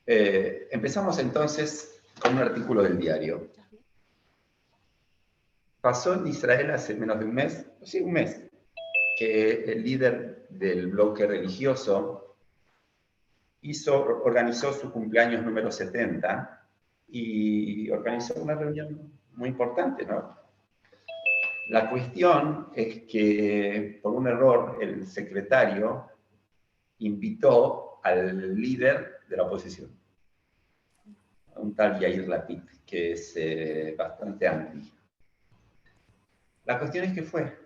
Empezamos entonces con un artículo del diario. Pasó en Israel hace menos de un mes, sí, un mes, que el líder del bloque religioso organizó su cumpleaños número 70 y organizó una reunión muy importante, ¿no? La cuestión es que por un error el secretario invitó al líder de la oposición, a un tal Yair Lapid, que es bastante anti. La cuestión es que fue,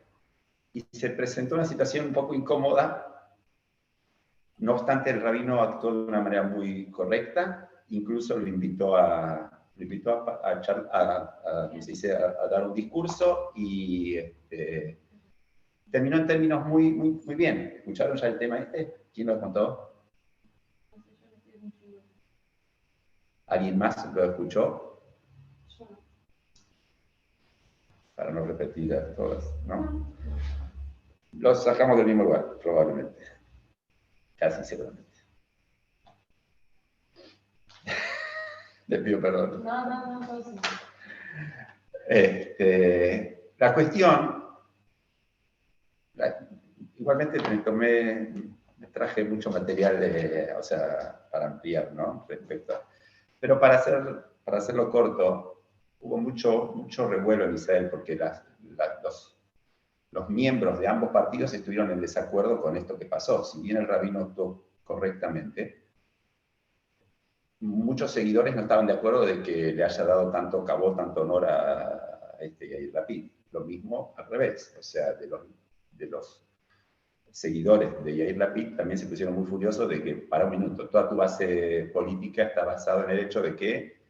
y se presentó una situación un poco incómoda. No obstante, el rabino actuó de una manera muy correcta, incluso lo invitó a dar un discurso y terminó en términos muy bien. ¿Escucharon ya el tema este? ¿Quién lo contó? ¿Alguien más lo escuchó? Para no repetir a todas, ¿no? Los sacamos del mismo lugar, probablemente. Casi seguramente. Les pido perdón. No. La cuestión, igualmente me traje mucho material para ampliar, ¿no? Pero para hacerlo corto, hubo mucho revuelo en Israel porque los miembros de ambos partidos estuvieron en desacuerdo con esto que pasó. Si bien el rabino actuó correctamente, muchos seguidores no estaban de acuerdo de que le haya dado tanto honor a Yair Lapid. Lo mismo al revés, o sea, de los seguidores de Yair Lapid también se pusieron muy furiosos de que, para un minuto, toda tu base política está basada en el hecho de que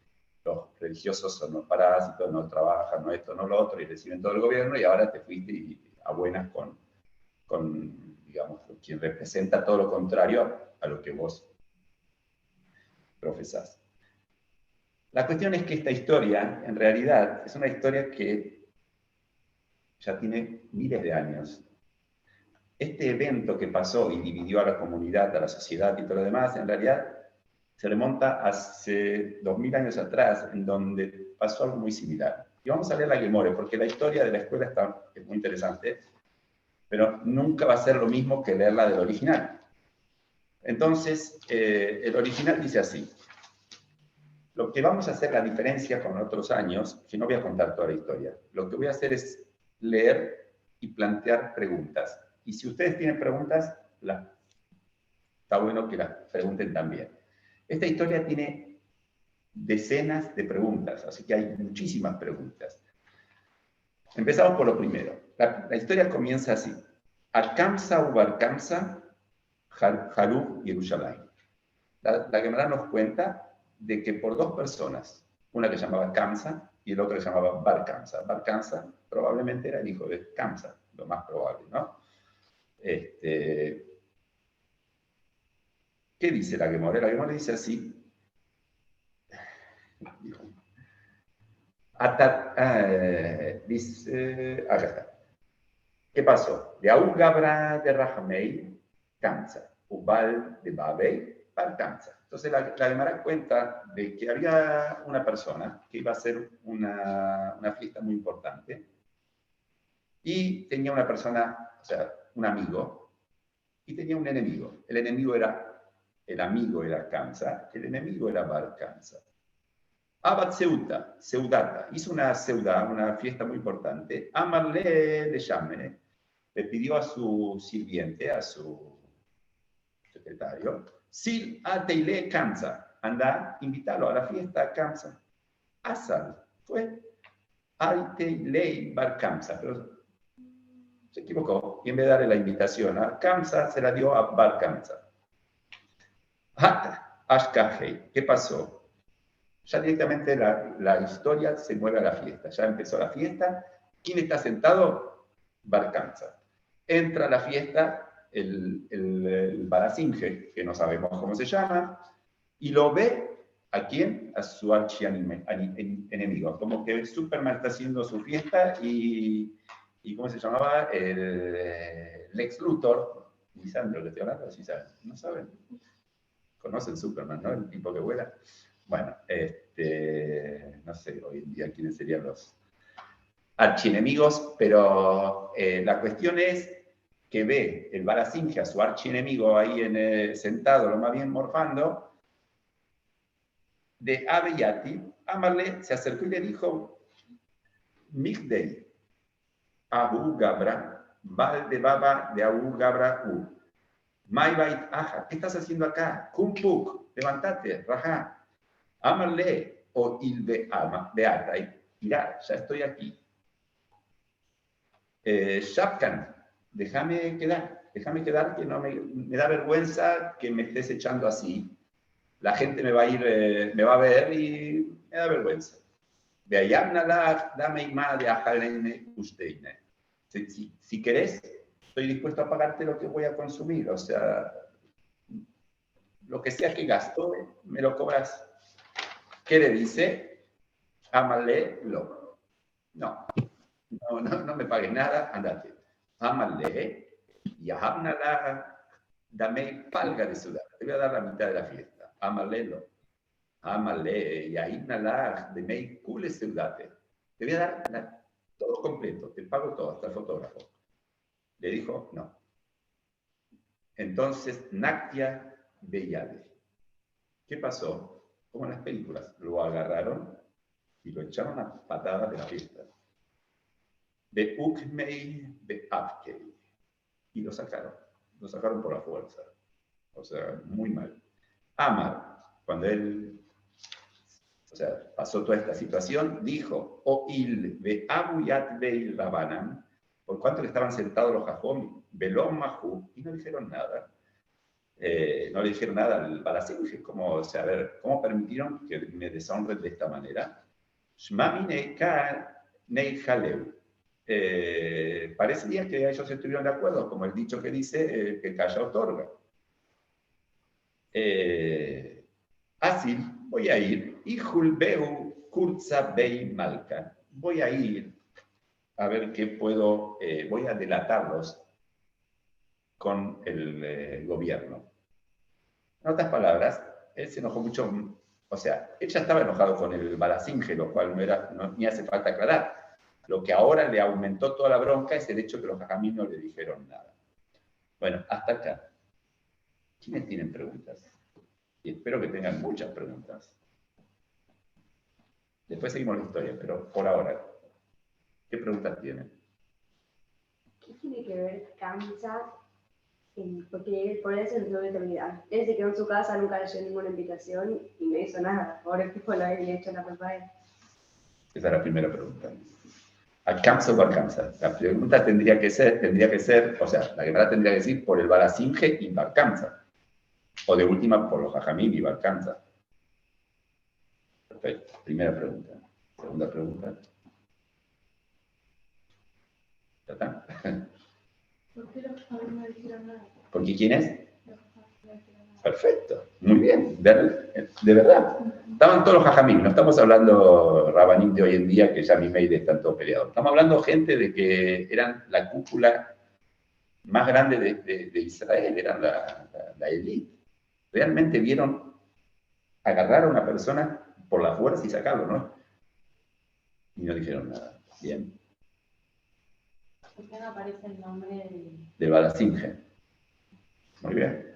los religiosos son los parásitos, no trabajan, no esto, no lo otro, y reciben todo el gobierno, y ahora te fuiste a buenas digamos, quien representa todo lo contrario a lo que vos profesás. La cuestión es que esta historia, en realidad, es una historia que ya tiene miles de años. Este evento que pasó y dividió a la comunidad, a la sociedad y todo lo demás, en realidad se remonta hace 2000 años atrás, en donde pasó algo muy similar. Y vamos a leer la Gemore, porque la historia de la escuela es muy interesante, pero nunca va a ser lo mismo que leerla del original. Entonces, el original dice así. Lo que vamos a hacer, la diferencia con otros años, que no voy a contar toda la historia, lo que voy a hacer es leer y plantear preguntas. Y si ustedes tienen preguntas, está bueno que las pregunten también. Esta historia tiene decenas de preguntas, así que hay muchísimas preguntas. Empezamos por lo primero. La historia comienza así. Al-Kamsa u Bar-Kamsa, Harub Yerushalayim. La Gemara nos cuenta de que por dos personas, una que llamaba Kamsa y el otro que llamaba Bar-Kamsa. Bar-Kamsa probablemente era el hijo de Kamsa, lo más probable, ¿no? ¿Qué dice la Gemara? La Gemara dice así. Dice, acá está. ¿Qué pasó? De Aú Gabra de Rahamei, Kamsa. Ubal de Babel, Bar Kamsa. Entonces la Gemara cuenta de que había una persona que iba a hacer una fiesta muy importante y tenía una persona, o sea, un amigo, y tenía un enemigo. El amigo era Kamsa, el enemigo era Bar Kamsa. Abad Seudata, hizo una fiesta muy importante. Amarle de Shamene, le pidió a su sirviente, a su secretario, Sil Ateile Kamsa, anda, invítalo a la fiesta Kamsa. Asal, fue Ateile Bar Kamsa, pero se equivocó, y en vez de darle la invitación a Kamsa, se la dio a Bar Kamsa. Ashkahei, ¿qué pasó? Ya directamente la historia se mueve a la fiesta. Ya empezó la fiesta. ¿Quién está sentado? Bar Kamsa. Entra a la fiesta el Barasinge, que no sabemos cómo se llama, y lo ve ¿a quién? A su archienemigo. Como que Superman está haciendo su fiesta y ¿cómo se llamaba? El Lex Luthor. Ni saben de lo que estoy hablando, ¿sí saben? ¿No saben? conocen Superman, ¿no? El tipo que vuela. Bueno, no sé hoy en día quiénes serían los archienemigos, pero la cuestión es que ve el Barasinge a su archienemigo ahí sentado, lo más bien morfando, de Abeyati. Amarle se acercó y le dijo, Migdei, Abu Gabra, Val de Baba de Abu Gabra U. Maibait Aja, ¿qué estás haciendo acá? Kumpuk, levántate, Raja. Amarle o Ilbe Ama, Beatai, irá, ya estoy aquí. Shapkan, déjame quedar, que no me da vergüenza que me estés echando así. La gente me va a ver y me da vergüenza. Si querés, estoy dispuesto a pagarte lo que voy a consumir. O sea, lo que sea que gasto, me lo cobras. ¿Qué le dice? Ámale lo. No me pagues nada, andate. Ámale y ahámnala, dame palga de ciudad. Te voy a dar la mitad de la fiesta. Ámale lo. Ámale y ahámnala de mei cule ciudad. Te voy a dar todo completo, te pago todo, hasta el fotógrafo. Le dijo, no. Entonces, Naktia Beyade. ¿Qué pasó? Como en las películas, lo agarraron y lo echaron a patadas de la fiesta. De Ukmei, de Abkei. Y lo sacaron por la fuerza. O sea, muy mal. Amar, cuando él, o sea, pasó toda esta situación, dijo, o il de Abu Yat Beil Rabanan, por cuanto que estaban sentados los Jajom, Belón Mahu, y no dijeron nada. No le dijeron nada al Balasinge, como, o sea, a ver, ¿cómo permitieron que me deshonren de esta manera? Shmami Neijaleu. Parecería que ellos estuvieron de acuerdo, como el dicho que dice que calla otorga. Así, voy a ir. Ijulbeu Kurza Bey Malka. Voy a ir a ver qué puedo, voy a delatarlos con el gobierno. En otras palabras, él se enojó mucho, o sea, él ya estaba enojado con el Balasinge, lo cual ni hace falta aclarar. Lo que ahora le aumentó toda la bronca es el hecho que los jajamim no le dijeron nada. Bueno, hasta acá. ¿Quiénes tienen preguntas? Y espero que tengan muchas preguntas. Después seguimos la historia, pero por ahora, ¿qué preguntas tienen? ¿Qué tiene que ver Kamsa? Porque por eso es de eternidad. Él se quedó en su casa, nunca le llegó ninguna invitación y no hizo nada. Ahora que fue lo había hecho la culpa de él. Esa es la primera pregunta. ¿Alcanza o no alcanza? La pregunta tendría que ser, o sea, la Gemara tendría que decir por el Balasinge y alcanza. O de última por los Jajamim y alcanza. Perfecto. Primera pregunta. Segunda pregunta. ¿Ya está? ¿Por qué los Jajamim no dijeron nada? ¿Porque quién es? Los Jajamim no dijeron nada. Perfecto. Muy bien. De verdad. Estaban todos los Jajamim. No estamos hablando Rabanim de hoy en día, que ya mi mail están todos peleados. Estamos hablando gente de que eran la cúpula más grande de Israel, eran la élite. Realmente vieron agarrar a una persona por la fuerza y sacarlo, ¿no? Y no dijeron nada. Bien. ¿Por qué no aparece el nombre Del Balasinge. Muy bien.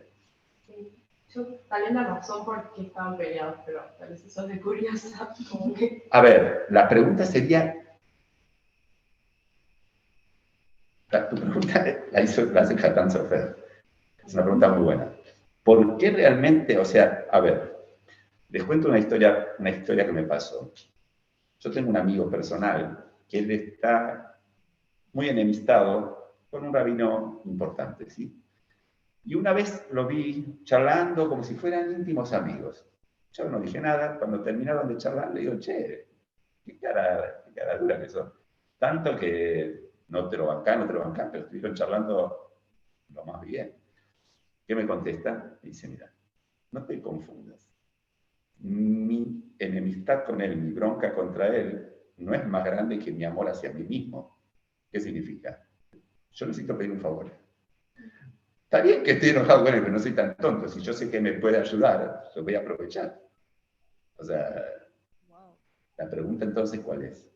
Sí. Yo tal vez la razón por qué estaban peleados, pero tal vez eso es de curiosa. Como que... A ver, la pregunta sería... Tu pregunta la hace Hatán Sofer. Es una pregunta muy buena. ¿Por qué realmente, o sea, a ver, les cuento una historia que me pasó. Yo tengo un amigo personal que él está muy enemistado con un rabino importante, ¿sí? Y una vez lo vi charlando como si fueran íntimos amigos. Yo no dije nada. Cuando terminaron de charlar, le digo, che, qué cara dura que son. Tanto que no te lo bancan, pero estuvieron charlando lo más bien. ¿Qué me contesta? Me dice, mira, no te confundas. Mi enemistad con él, mi bronca contra él, no es más grande que mi amor hacia mí mismo. ¿Qué significa? Yo necesito pedir un favor. Está bien que esté enojado con él, pero no soy tan tonto. Si yo sé que me puede ayudar, lo voy a aprovechar. O sea, la pregunta entonces, ¿cuál es?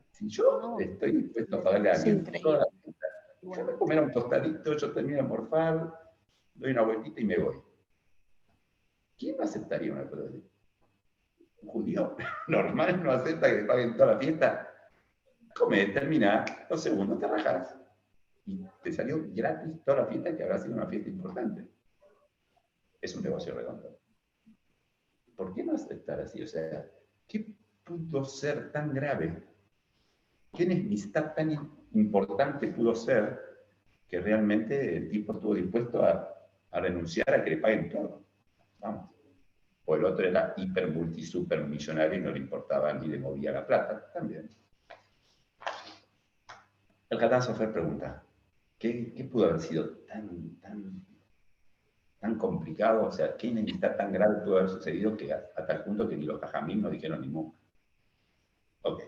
Si yo estoy dispuesto a pagarle a alguien toda la fiesta, yo voy a comer un tostadito, yo termino de morfar, doy una vueltita y me voy. ¿Quién no aceptaría una cosa así? Un judío normal no acepta que le paguen toda la fiesta. Come, termina, 2 segundos, te rajas. Y te salió gratis toda la fiesta, que habrá sido una fiesta importante. Es un negocio redondo. ¿Por qué no aceptar así? O sea, ¿qué pudo ser tan grave? ¿Qué enemistad tan importante pudo ser que realmente el tipo estuvo dispuesto a renunciar a que le paguen todo? Vamos. O el otro era hiper, multi, super millonario y no le importaba ni le movía la plata. También. El Hatán Sofer pregunta, ¿qué pudo haber sido tan complicado? O sea, ¿qué enemistad tan grave pudo haber sucedido que a tal punto que ni los Jajamín no dijeron ni mu? Ok.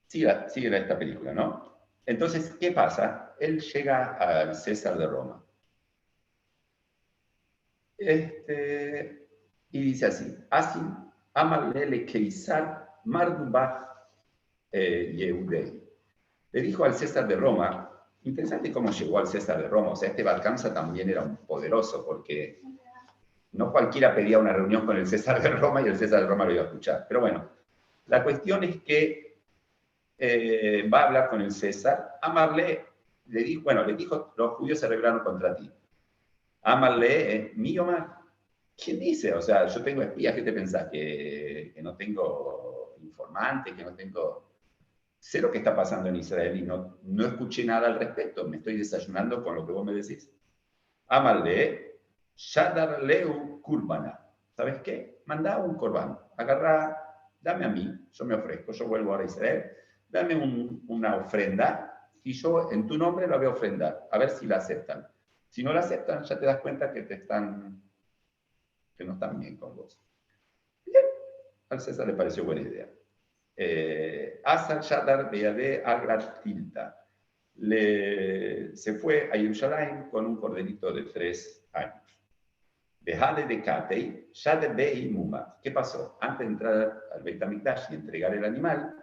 Sigue esta película, ¿no? Entonces, ¿qué pasa? Él llega al César de Roma. Y dice así, Asim Amalele Keisar Mardubach Yehudei. Le dijo al César de Roma, interesante cómo llegó al César de Roma, o sea, este Balcanza también era un poderoso, porque no cualquiera pedía una reunión con el César de Roma y el César de Roma lo iba a escuchar. Pero bueno, la cuestión es que va a hablar con el César. Amarle le dijo, los judíos se rebelaron contra ti. Amarle, mío más. ¿Quién dice? O sea, yo tengo espías, ¿qué te pensás? Que no tengo informantes, que no tengo... Sé lo que está pasando en Israel y no escuché nada al respecto. Me estoy desayunando con lo que vos me decís. Amarle, Shadar Leu Kurbana. ¿Sabes qué? Mandá un corbán. Agarrá, dame a mí, yo me ofrezco, yo vuelvo ahora a Israel, dame una ofrenda y yo en tu nombre la voy a ofrendar, a ver si la aceptan. Si no la aceptan, ya te das cuenta que no están bien con vos. Bien, al César le pareció buena idea. Asar Shadar Beade Agratilta. Se fue a Jerusalén con un corderito de 3 años. Dejale de Katei, Shade Bei Muma. ¿Qué pasó? Antes de entrar al Beit HaMikdash y entregar el animal,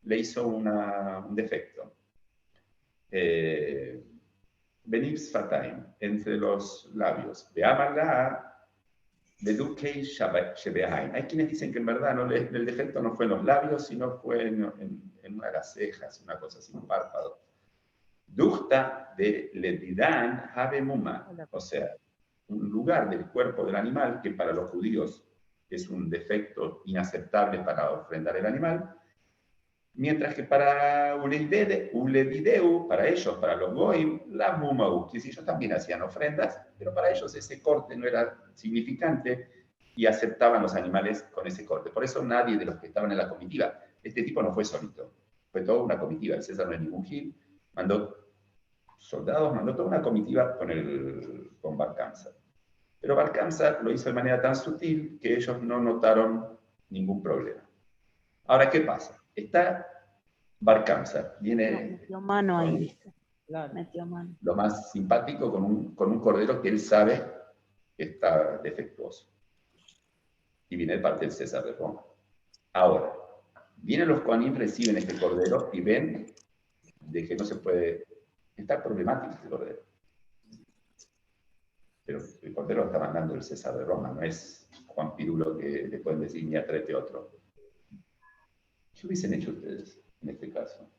le hizo un defecto. Benib Sfataim, entre los labios. Beamarla, Bedukei Shebehain. Hay quienes dicen que en verdad el defecto no fue en los labios, sino fue en una de las cejas, una cosa así, un párpado. Duchta de Ledidan Habe Muma. O sea, un lugar del cuerpo del animal que para los judíos es un defecto inaceptable para ofrendar el animal, mientras que para Ulevideu, para ellos, para los Goim, la Mumau, que si ellos también hacían ofrendas, pero para ellos ese corte no era significante y aceptaban los animales con ese corte. Por eso nadie de los que estaban en la comitiva, este tipo no fue solito, fue toda una comitiva, el César no es ningún gil, mandó soldados, mandó toda una comitiva con Balcanza. Pero Balcanza lo hizo de manera tan sutil que ellos no notaron ningún problema. Ahora, ¿qué pasa? Está Balcanza, viene... Metió mano ahí, ¿viste? Claro. Metió mano. Lo más simpático con un cordero que él sabe que está defectuoso. Y viene de parte del César de Roma. Ahora, vienen los Kohanim, reciben este cordero y ven de que no se puede... Está problemático este cordero. Pero el cordero lo está mandando el César de Roma, no es Juan Pirulo que le pueden decir, ni tráete otro. ¿Qué hubiesen hecho ustedes en este caso?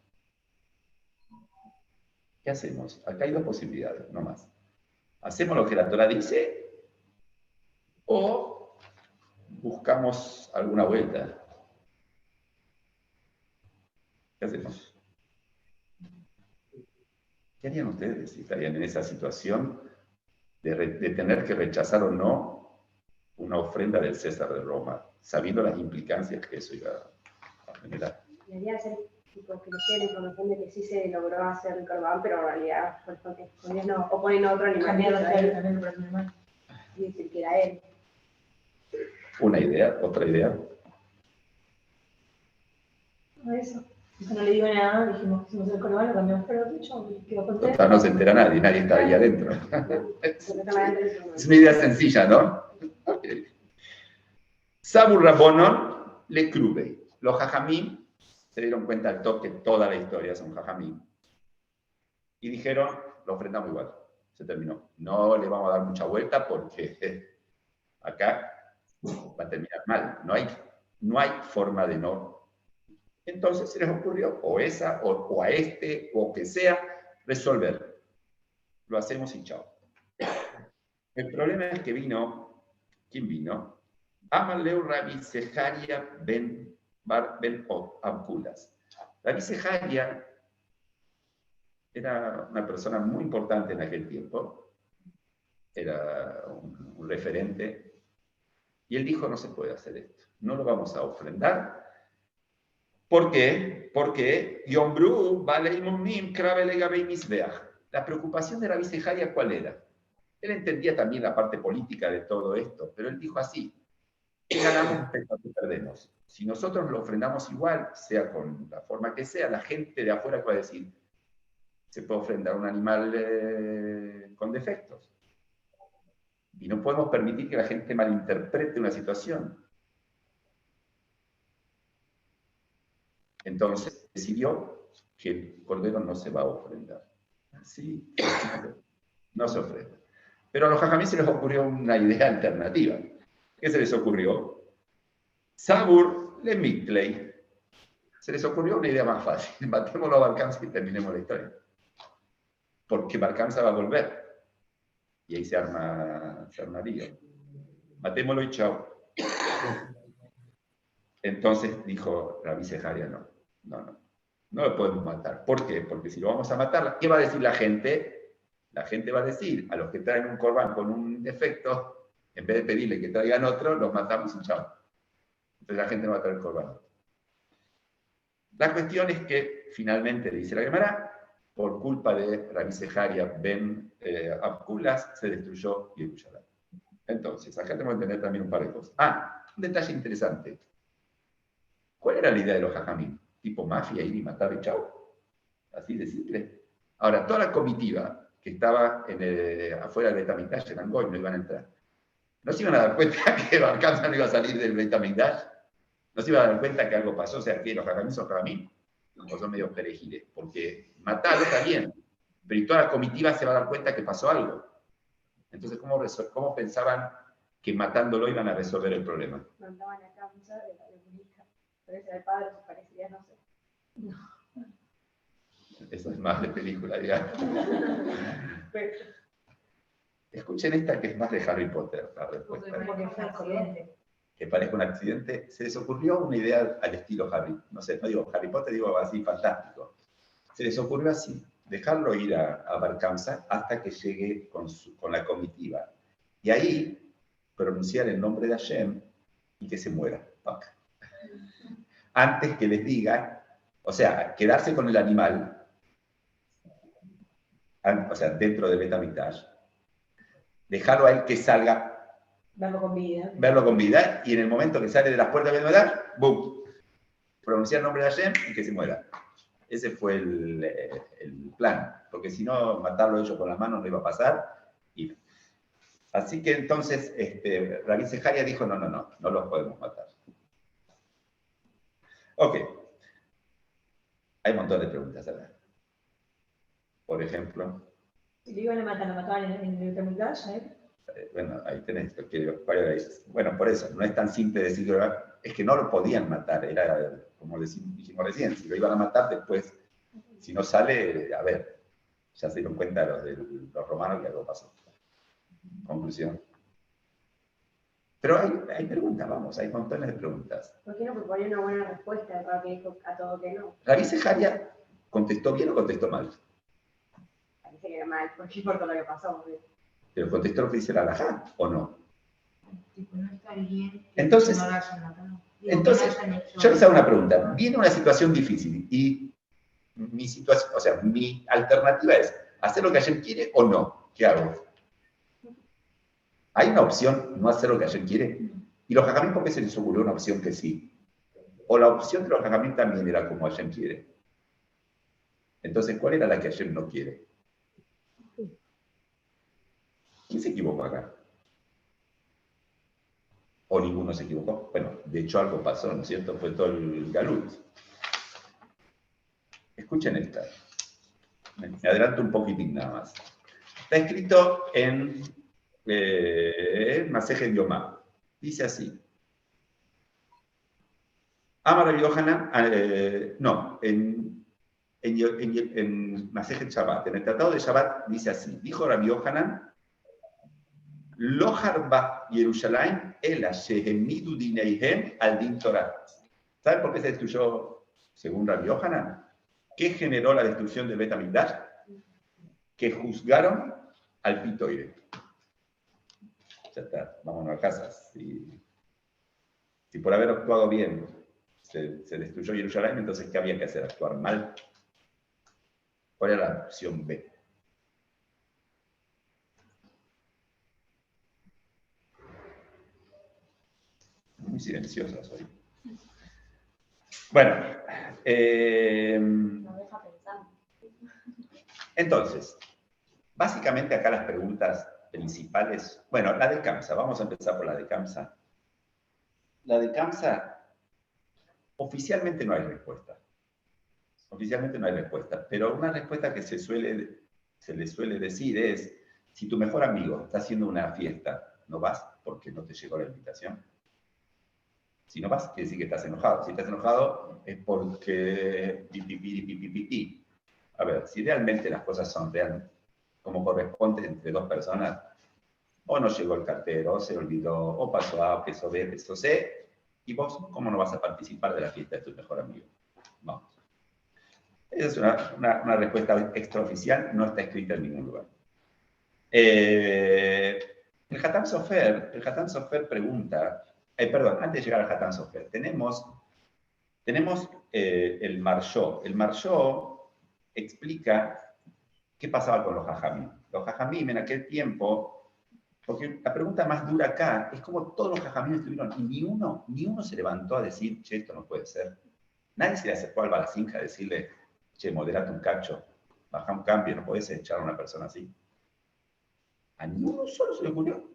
¿Qué hacemos? Acá hay 2 posibilidades, no más. ¿Hacemos lo que la Torah dice o buscamos alguna vuelta? ¿Qué hacemos? ¿Qué harían ustedes si estarían en esa situación de tener que rechazar o no una ofrenda del César de Roma, sabiendo las implicancias que eso iba a generar? Debería ser tipo que les la información de que sí se logró hacer el corbán, pero en realidad porque no, o ponen otro animal. Y decir que era él. Una idea, otra idea. Eso. No le digo nada, dijimos, hicimos el corbán, lo cambiamos por otro, chao, y quedó contento. Total, no se entera nadie, nadie está ahí adentro. Es una idea sencilla, ¿no? Okay. Sabur Rabbonon le Krube. Los jajamim se dieron cuenta al toque, toda la historia son jajamim. Y dijeron, lo ofrendamos igual. Se terminó. No le vamos a dar mucha vuelta porque acá va a terminar mal. No hay forma de no. Entonces se les ocurrió, o esa, o a este, o que sea, resolver. Lo hacemos y chao. El problema es que vino, ¿quién vino? Amaleu Rabbi Seharia ben Abkulas. Rabbi Seharia era una persona muy importante en aquel tiempo, era un referente, y él dijo, no se puede hacer esto, no lo vamos a ofrendar. ¿Por qué? Porque Yombru, la preocupación de Rabbi Seharia, ¿cuál era? Él entendía también la parte política de todo esto, pero él dijo así, ¿qué ganamos respecto a qué perdemos? Si nosotros lo ofrendamos igual, sea con la forma que sea, la gente de afuera va a decir, se puede ofrendar un animal con defectos. Y no podemos permitir que la gente malinterprete una situación. Entonces decidió que el cordero no se va a ofrendar. Así, no se ofrenda. Pero a los jajamí se les ocurrió una idea alternativa. ¿Qué se les ocurrió? Sabur le Mitley. Se les ocurrió una idea más fácil. Matémoslo a Barkamsa y terminemos la historia. Porque Barkamsa va a volver. Y ahí se armaría. Matémoslo y chao. Entonces dijo Rabbi Seharia, no lo podemos matar. ¿Por qué? Porque si lo vamos a matar, ¿qué va a decir la gente? La gente va a decir, a los que traen un corbán con un defecto, en vez de pedirle que traigan otro, los matamos y chao. Entonces la gente no va a traer el corbán. La cuestión es que finalmente, dice la Gemara, por culpa de Rabbi Seharia ben Abkulas, se destruyó Jerusalén. Entonces, acá tenemos que entender también un par de cosas. Un detalle interesante. ¿Cuál era la idea de los jajamim? Tipo mafia, ir y matar y chao. Así de simple. Ahora, toda la comitiva que estaba afuera del Beit HaMikdash, en Angoy, no iban a entrar. ¿No se iban a dar cuenta que Barkamsa no iba a salir del Beit HaMikdash? ¿No se iban a dar cuenta que algo pasó? O sea, que los jajamim son jajamim. Son medio perejiles. Porque matarlo está bien. Pero toda la comitiva se va a dar cuenta que pasó algo. Entonces, ¿cómo pensaban que matándolo iban a resolver el problema? Mandaban a Kamsa de la hija. Pero ese era el padre, se parecería, no sé. Eso es más de película, digamos. Escuchen esta que es más de Harry Potter, la respuesta. Porque fue un accidente. Que parezca un accidente. Se les ocurrió una idea al estilo Harry. No sé, no digo Harry Potter, digo así, fantástico. Se les ocurrió así, dejarlo ir a Barkamsa hasta que llegue con la comitiva. Y ahí pronunciar el nombre de Hashem y que se muera. Antes que les diga, o sea, quedarse con el animal, o sea, dentro del Beit HaMikdash, dejarlo a él que salga, verlo con vida, y en el momento que sale de las puertas del Beit HaMikdash, ¡bum! Pronunciar el nombre de Hashem y que se muera. Ese fue el plan, porque si no, matarlo ellos con las manos no iba a pasar. Así que entonces, Rabbi Seharia dijo, no los podemos matar. Ok. Hay un montón de preguntas a ver. Por ejemplo. Si le iban a matar, lo mataban en el Beit HaMikdash, Bueno, ahí tenés varias raíces. Bueno, por eso, no es tan simple decirlo, es que no lo podían matar, era como dijimos recién, si lo iban a matar después, si no sale, a ver, ya se dieron cuenta los romanos que algo pasó. Conclusión. Pero hay preguntas, vamos, hay montones de preguntas. ¿Por qué no proponer una buena respuesta para que dijo a todo que no? Rabbi Seharia contestó bien o contestó mal. Parece que era mal, porque por todo lo que pasó. Pero contestó lo que dice la halajá, ¿o no? Tipo, no está bien. Entonces, no lo hayan matado. Entonces, yo les hago una pregunta. Viene una situación difícil y mi situación, o sea, mi alternativa es hacer lo que Hashem quiere o no. ¿Qué hago? ¿Hay una opción no hacer lo que Hashem quiere? ¿Y los jajamim por qué se les ocurrió una opción que sí? O la opción de los Jajamim también era como Hashem quiere. Entonces, ¿cuál era la que Hashem no quiere? ¿Quién se equivocó acá? ¿O ninguno se equivocó? Bueno, de hecho algo pasó, ¿no es cierto? Fue todo el galut. Escuchen esta. Me adelanto un poquitín nada más. Está escrito en Masejet Yomá. Dice así. Amar Rabbi Yohanan, en Masejet Shabbat, en el Tratado de Shabbat dice así. Dijo Rabbi Yohanan, Lo harba Yerushalayim ela shehemidu dineihem al din Torah. ¿Saben por qué se destruyó, según Rabbi Yohanan? ¿Qué generó la destrucción del Bet HaMikdash? Que juzgaron al pitoide. Ya está, vámonos a casa. Si por haber actuado bien se destruyó Jerusalén, entonces ¿qué había que hacer? ¿Actuar mal? ¿Cuál era la opción B? Muy silenciosas hoy. Bueno, Nos deja pensando. entonces, básicamente acá las preguntas principales, bueno, la de Kamsa, vamos a empezar por la de Kamsa. La de Kamsa, oficialmente no hay respuesta. Oficialmente no hay respuesta, pero una respuesta que se le suele decir es, si tu mejor amigo está haciendo una fiesta, ¿no vas porque no te llegó la invitación? Si no vas, quiere decir que estás enojado. Si estás enojado es porque... A ver, si realmente las cosas son reales, como corresponde entre dos personas, o no llegó el cartero, o se olvidó, o pasó A, o que eso B, que eso C, y vos, ¿cómo no vas a participar de la fiesta de tu mejor amigo? Vamos. Esa es una respuesta extraoficial, no está escrita en ningún lugar. El Hatam Sofer pregunta, perdón, antes de llegar al Hatam Sofer, tenemos el Marshó. El Marshó explica qué pasaba con los Jajamim. Los Jajamim en aquel tiempo, porque la pregunta más dura acá es cómo todos los Jajamim estuvieron, y ni uno se levantó a decir, che, esto no puede ser. Nadie se le acercó al Balasinja a decirle, che, moderate un cacho, baja un cambio, no podés echar a una persona así. A ninguno solo se le ocurrió.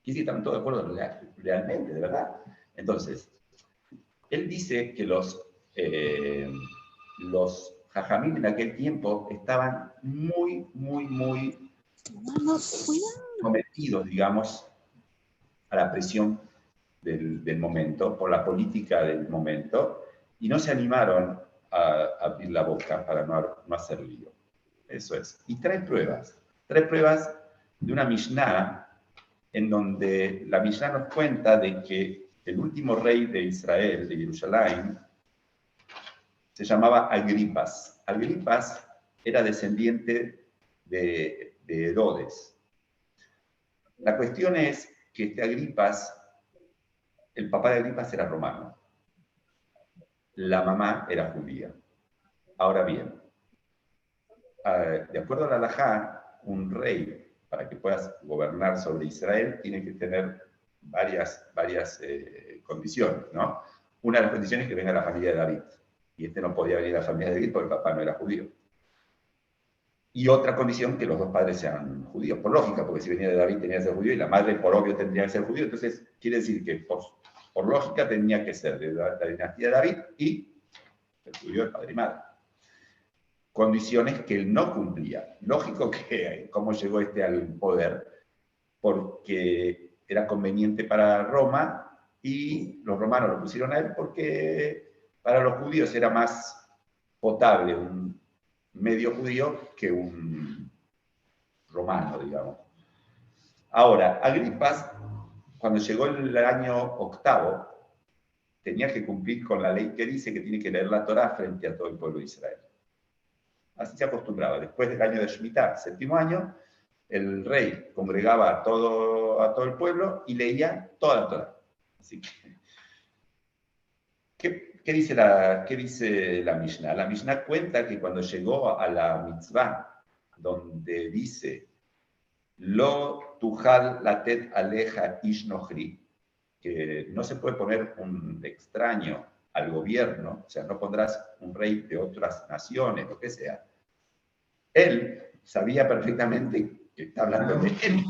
Y sí, están todos de acuerdo realmente, de verdad. Entonces, él dice que los Jajamim en aquel tiempo estaban muy sometidos, digamos, a la presión del momento, por la política del momento, y no se animaron a abrir la boca para no hacer lío. Eso es. Y trae pruebas de una Mishnah, en donde la Mishnah nos cuenta de que el último rey de Israel, de Jerusalén, se llamaba Agripas. Agripas era descendiente de Herodes. La cuestión es que este Agripas, el papá de Agripas era romano. La mamá era judía. Ahora bien, de acuerdo a la halajá, un rey, para que puedas gobernar sobre Israel, tiene que tener varias condiciones, ¿no? Una de las condiciones es que venga la familia de David. Y este no podía venir a la familia de David porque el papá no era judío. Y otra condición, que los dos padres sean judíos, por lógica, porque si venía de David tenía que ser judío y la madre, por obvio, tendría que ser judío. Entonces, quiere decir que por lógica tenía que ser de la dinastía de David y el judío de padre y madre. Condiciones que él no cumplía. Lógico que, ¿cómo llegó este al poder? Porque era conveniente para Roma y los romanos lo pusieron a él porque para los judíos era más potable un medio judío que un romano, digamos. Ahora, Agripas, cuando llegó el año octavo, tenía que cumplir con la ley que dice que tiene que leer la Torá frente a todo el pueblo de Israel. Así se acostumbraba. Después del año de Shemitah, séptimo año, el rey congregaba a todo el pueblo y leía toda la Torá. Así que, ¿qué dice la Mishnah? La Mishnah cuenta que cuando llegó a la mitzvah, donde dice Lo tujal latet aleja ish nohri, que no se puede poner un extraño al gobierno, o sea, no pondrás un rey de otras naciones, lo que sea. Él sabía perfectamente que está hablando de él.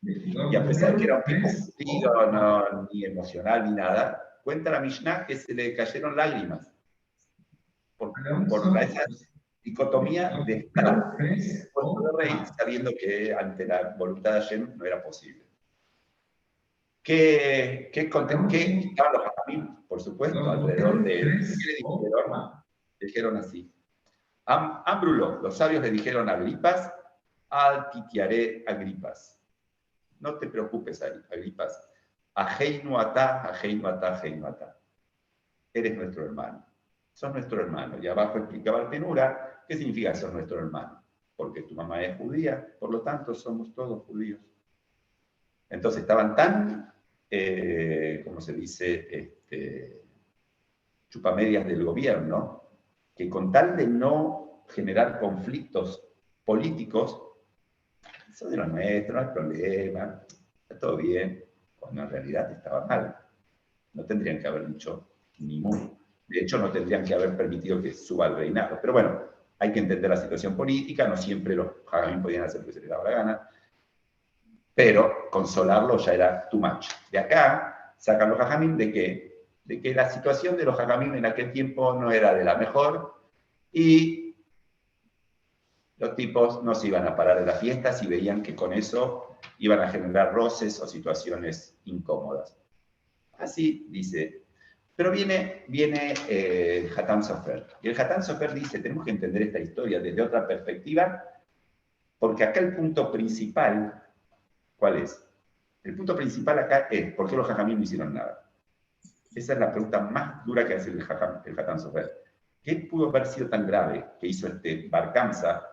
Y a pesar de que era un tipo judío, no, ni emocional ni nada, cuenta la Mishnah que se le cayeron lágrimas por esa dicotomía de estar puesto de rey sabiendo que ante la voluntad de Hashem no era posible. ¿Qué estaban los Jajamim, por supuesto, alrededor de él? ¿Qué le dijeron así? Ambrulo, los sabios le dijeron a Agripas, al titiaré Agripas. No te preocupes, Agripas. Ajeinu atá, ajeinu atá, ajeinu atá. Eres nuestro hermano. Sos nuestro hermano. Y abajo explicaba el Penura, ¿qué significa sos nuestro hermano? Porque tu mamá es judía, por lo tanto somos todos judíos. Entonces estaban tan, ¿cómo se dice? Chupamedias del gobierno, que con tal de no generar conflictos políticos, eso de lo nuestro, no hay problema, está todo bien, cuando en realidad estaba mal. No tendrían que haber dicho ni mu. De hecho, no tendrían que haber permitido que suba al reinado. Pero bueno, hay que entender la situación política, no siempre los Jajamim podían hacer lo que se les daba la gana, pero consolarlo ya era too much. De acá sacan los Jajamim de que la situación de los Jajamim en aquel tiempo no era de la mejor y los tipos no se iban a parar de la fiesta si veían que con eso iban a generar roces o situaciones incómodas. Así dice. Pero viene el Hatam Sofer. Y el Hatam Sofer dice, tenemos que entender esta historia desde otra perspectiva, porque acá el punto principal, ¿cuál es? El punto principal acá es, ¿por qué los Jajamim no hicieron nada? Esa es la pregunta más dura que hace el Hatam Sofer. ¿Qué pudo haber sido tan grave que hizo este Bar Kamsa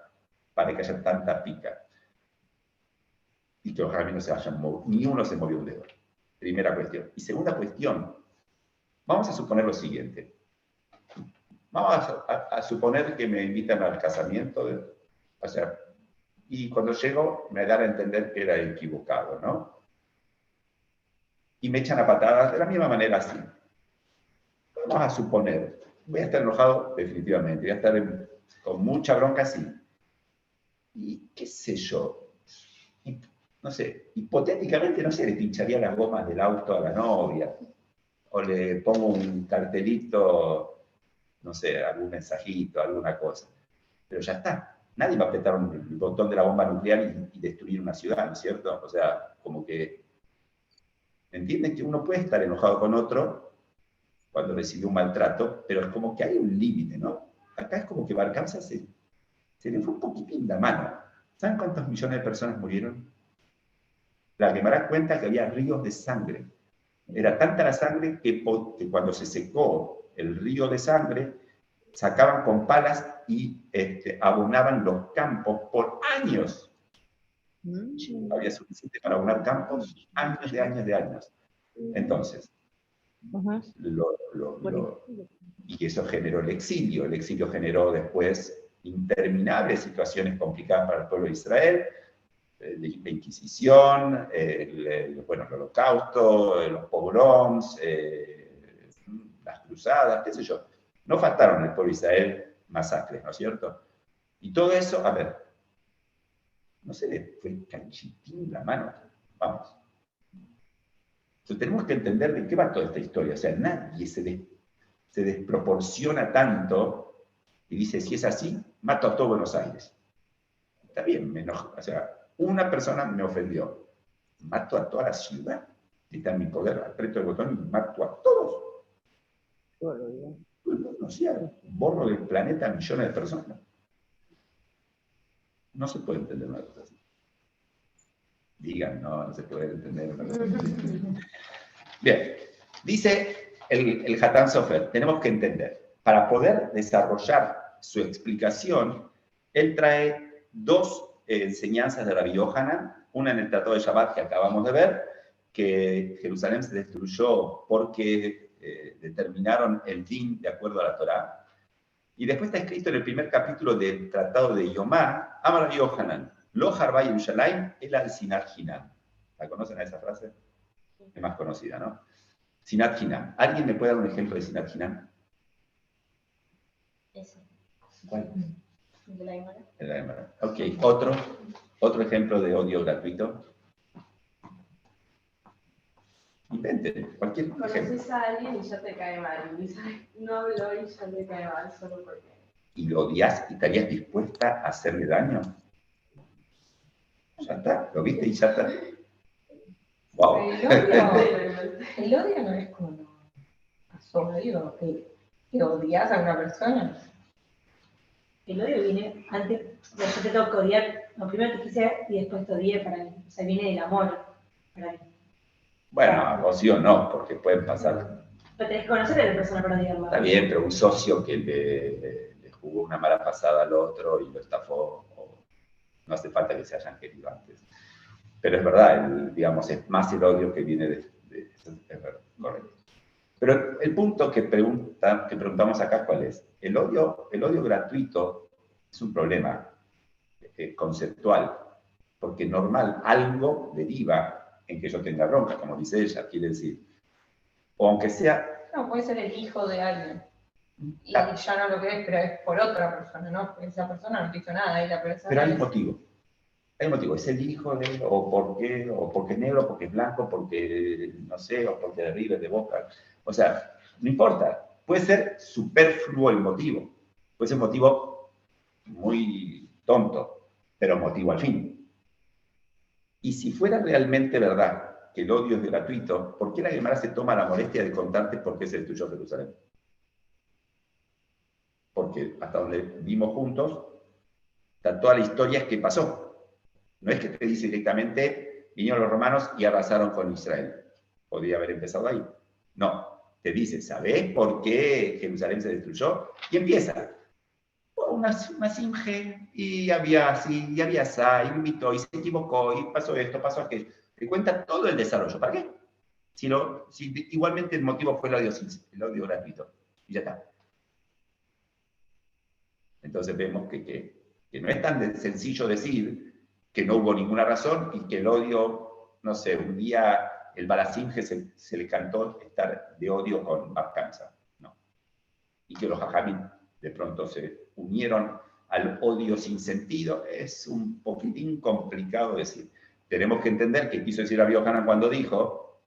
para que haya tanta pica? Y que los Jajamim no se hayan movido, ni uno se movió un dedo. Primera cuestión. Y segunda cuestión, vamos a suponer lo siguiente. Vamos a suponer que me invitan al casamiento, o sea, y cuando llego me dan a entender que era equivocado, ¿no? Y me echan a patadas de la misma manera así. Vamos a suponer, voy a estar enojado definitivamente, voy a estar con mucha bronca así. Y qué sé yo, no sé, hipotéticamente, no sé, le pincharía las gomas del auto a la novia, o le pongo un cartelito, no sé, algún mensajito, alguna cosa. Pero ya está. Nadie va a apretar el botón de la bomba nuclear y destruir una ciudad, ¿no es cierto? O sea, como que entienden que uno puede estar enojado con otro cuando recibe un maltrato, pero es como que hay un límite, ¿no? Acá es como que Bar Kamsa se le fue un poquitín la mano. ¿Saben cuántos millones de personas murieron? La Gemara cuenta que había ríos de sangre. Era tanta la sangre que cuando se secó el río de sangre, sacaban con palas y abonaban los campos por años. Había suficiente para abonar campos años de años de años. Entonces, y eso generó el exilio. El exilio generó después interminables situaciones complicadas para el pueblo de Israel, la Inquisición, el Holocausto, los pogroms, las cruzadas, qué sé yo. No faltaron en el pueblo de Israel masacres, ¿no es cierto? Y todo eso, a ver, no se le fue canchitín la mano. Vamos. Entonces tenemos que entender de qué va toda esta historia. O sea, nadie se desproporciona tanto y dice, si es así, mato a todo Buenos Aires. Está bien, me enojo. O sea, una persona me ofendió. Mato a toda la ciudad. Está en mi poder, aprieto el botón y mato a todos. O sea, borro del planeta a millones de personas. No se puede entender una cosa así. Digan, no se puede entender una cosa así. Bien, dice el Hatam Sofer, tenemos que entender, para poder desarrollar su explicación, él trae dos enseñanzas de Rabbi Yohanan, una en el Tratado de Shabbat que acabamos de ver, que Jerusalén se destruyó porque determinaron el din de acuerdo a la Torá. Y después está escrito en el primer capítulo del Tratado de Yomá, Amar Rabbi Yohanan, Lo harba Yerushalayim el al Sinar Hinam. ¿La conocen a esa frase? Es más conocida, ¿no? Sinat Hinam. ¿Alguien me puede dar un ejemplo de Sinat Hinam? Eso. ¿Cuál? De la Aymara. El Aymara. Ok, otro ejemplo de odio gratuito. Inventen, cualquier ejemplo. Conoces a alguien y ya te cae mal. No habló y ya te cae mal solo porque. ¿Y lo odias y estarías dispuesta a hacerle daño? Ya está, lo viste y ya está. Wow. El odio no es como odio, que odias a una persona. El odio viene antes, o sea, yo te tengo que odiar, no, primero te quise y después te odié para mí. O sea, viene del amor para mí. Bueno, o sí o no, porque pueden pasar. Pero tenés que conocer a la persona para odiarla. Está bien, pero un socio que le jugó una mala pasada al otro y lo estafó, no hace falta que se hayan querido antes. Pero es verdad, digamos, es más el odio que viene de es verdad, correcto. Pero el punto que preguntamos acá, ¿cuál es? El odio gratuito es un problema conceptual, porque normal, algo deriva en que yo tenga bronca, como dice ella, quiere decir, o aunque sea... No, puede ser el hijo de alguien. Y ya no lo querés, pero es por otra persona, ¿no? Porque esa persona no te hizo nada. Y la persona pero hay un motivo. Hay un motivo. Es el hijo de, o porque es negro, porque es blanco, porque, no sé, o porque de River, de Boca. O sea, no importa. Puede ser superfluo el motivo. Puede ser un motivo muy tonto, pero motivo al fin. Y si fuera realmente verdad que el odio es gratuito, ¿por qué la Gemara se toma la molestia de contarte por qué se destruyó Jerusalén? Porque hasta donde vimos juntos, está toda la historia que pasó. No es que te dice directamente, vinieron los romanos y arrasaron con Israel. Podría haber empezado ahí. No, te dice, ¿sabés por qué Jerusalén se destruyó? Y empieza. Una simge, y había así, y había así, y me invitó, y se equivocó, y pasó esto, pasó aquello. Te cuenta todo el desarrollo. ¿Para qué? Si igualmente el motivo fue el odio gratuito. Y ya está. Entonces vemos que no es tan sencillo decir que no hubo ninguna razón y que el odio, no sé, un día el Balasinge se le cantó estar de odio con Barcanza. No. Y que los Jajamín de pronto se unieron al odio sin sentido, es un poquitín complicado decir. Tenemos que entender que quiso decir Rabbi Yohanan cuando dijo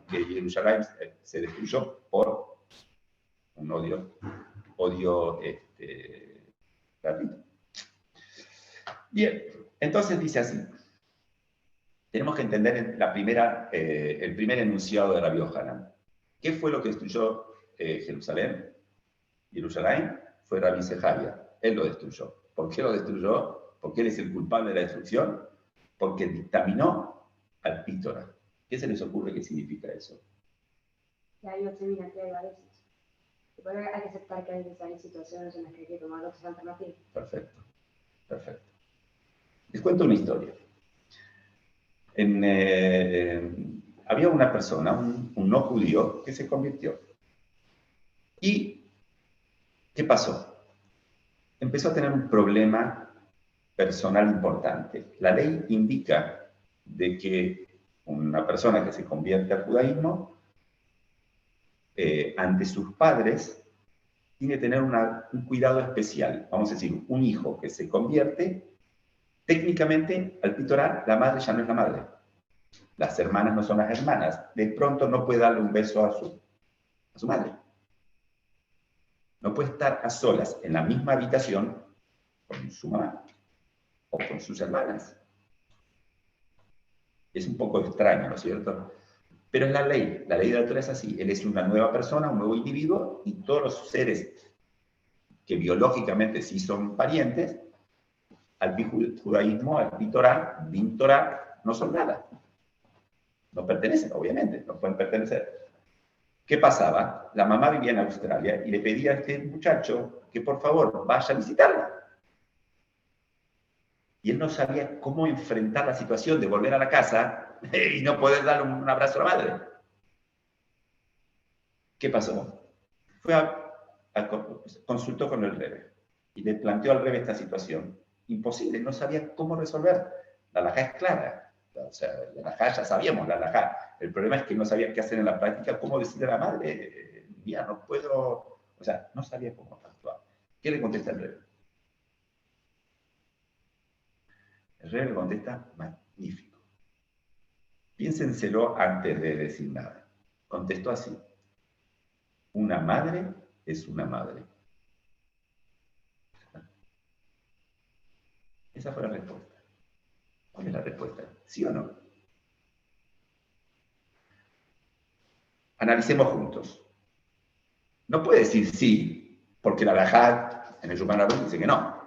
que Jerusalén se destruyó por un odio gratuito. Bien, entonces dice así. Tenemos que entender el primer enunciado de Rabbi Yohanan. ¿Qué fue lo que destruyó Jerusalén? Jerusalén fue Rabbi Sejaria. Él lo destruyó. ¿Por qué lo destruyó? Porque él es el culpable de la destrucción. Porque dictaminó al Pítora. ¿Qué se les ocurre que significa eso? Que hay opción que hay a veces. Hay que aceptar que hay situaciones en las que hay que tomar otras alternativas. Perfecto, perfecto. Les cuento una historia. Había una persona, un no judío, que se convirtió. ¿Y qué pasó? Empezó a tener un problema personal importante. La ley indica de que una persona que se convierte al judaísmo, ante sus padres, tiene que tener un cuidado especial. Vamos a decir, un hijo que se convierte, técnicamente, al Pítora, la madre ya no es la madre. Las hermanas no son las hermanas. De pronto no puede darle un beso a su madre. No puede estar a solas en la misma habitación con su mamá o con sus hermanas. Es un poco extraño, ¿no es cierto? Pero es la ley de la Torá es así. Él es una nueva persona, un nuevo individuo, y todos los seres que biológicamente sí son parientes, al judaísmo, al Torá, Din Torá, no son nada. No pertenecen, obviamente, no pueden pertenecer. ¿Qué pasaba? La mamá vivía en Australia y le pedía a este muchacho que por favor vaya a visitarla. Y él no sabía cómo enfrentar la situación de volver a la casa y no poder darle un abrazo a la madre. ¿Qué pasó? Consultó con el Rebbe y le planteó al Rebbe esta situación. Imposible, no sabía cómo resolver. La halajá es clara. O sea, la halajá ya sabíamos la halajá. El problema es que no sabía qué hacer en la práctica, cómo decirle a la madre, mira, no puedo, o sea, no sabía cómo actuar. ¿Qué le contesta el rey? El rey le contesta, magnífico. Piénsenselo antes de decir nada. Contestó así. Una madre es una madre. Esa fue la respuesta. ¿Cuál es la respuesta? ¿Sí o no? Analicemos juntos. No puede decir sí, porque la halajá en el Shulchan Aruch dice que no.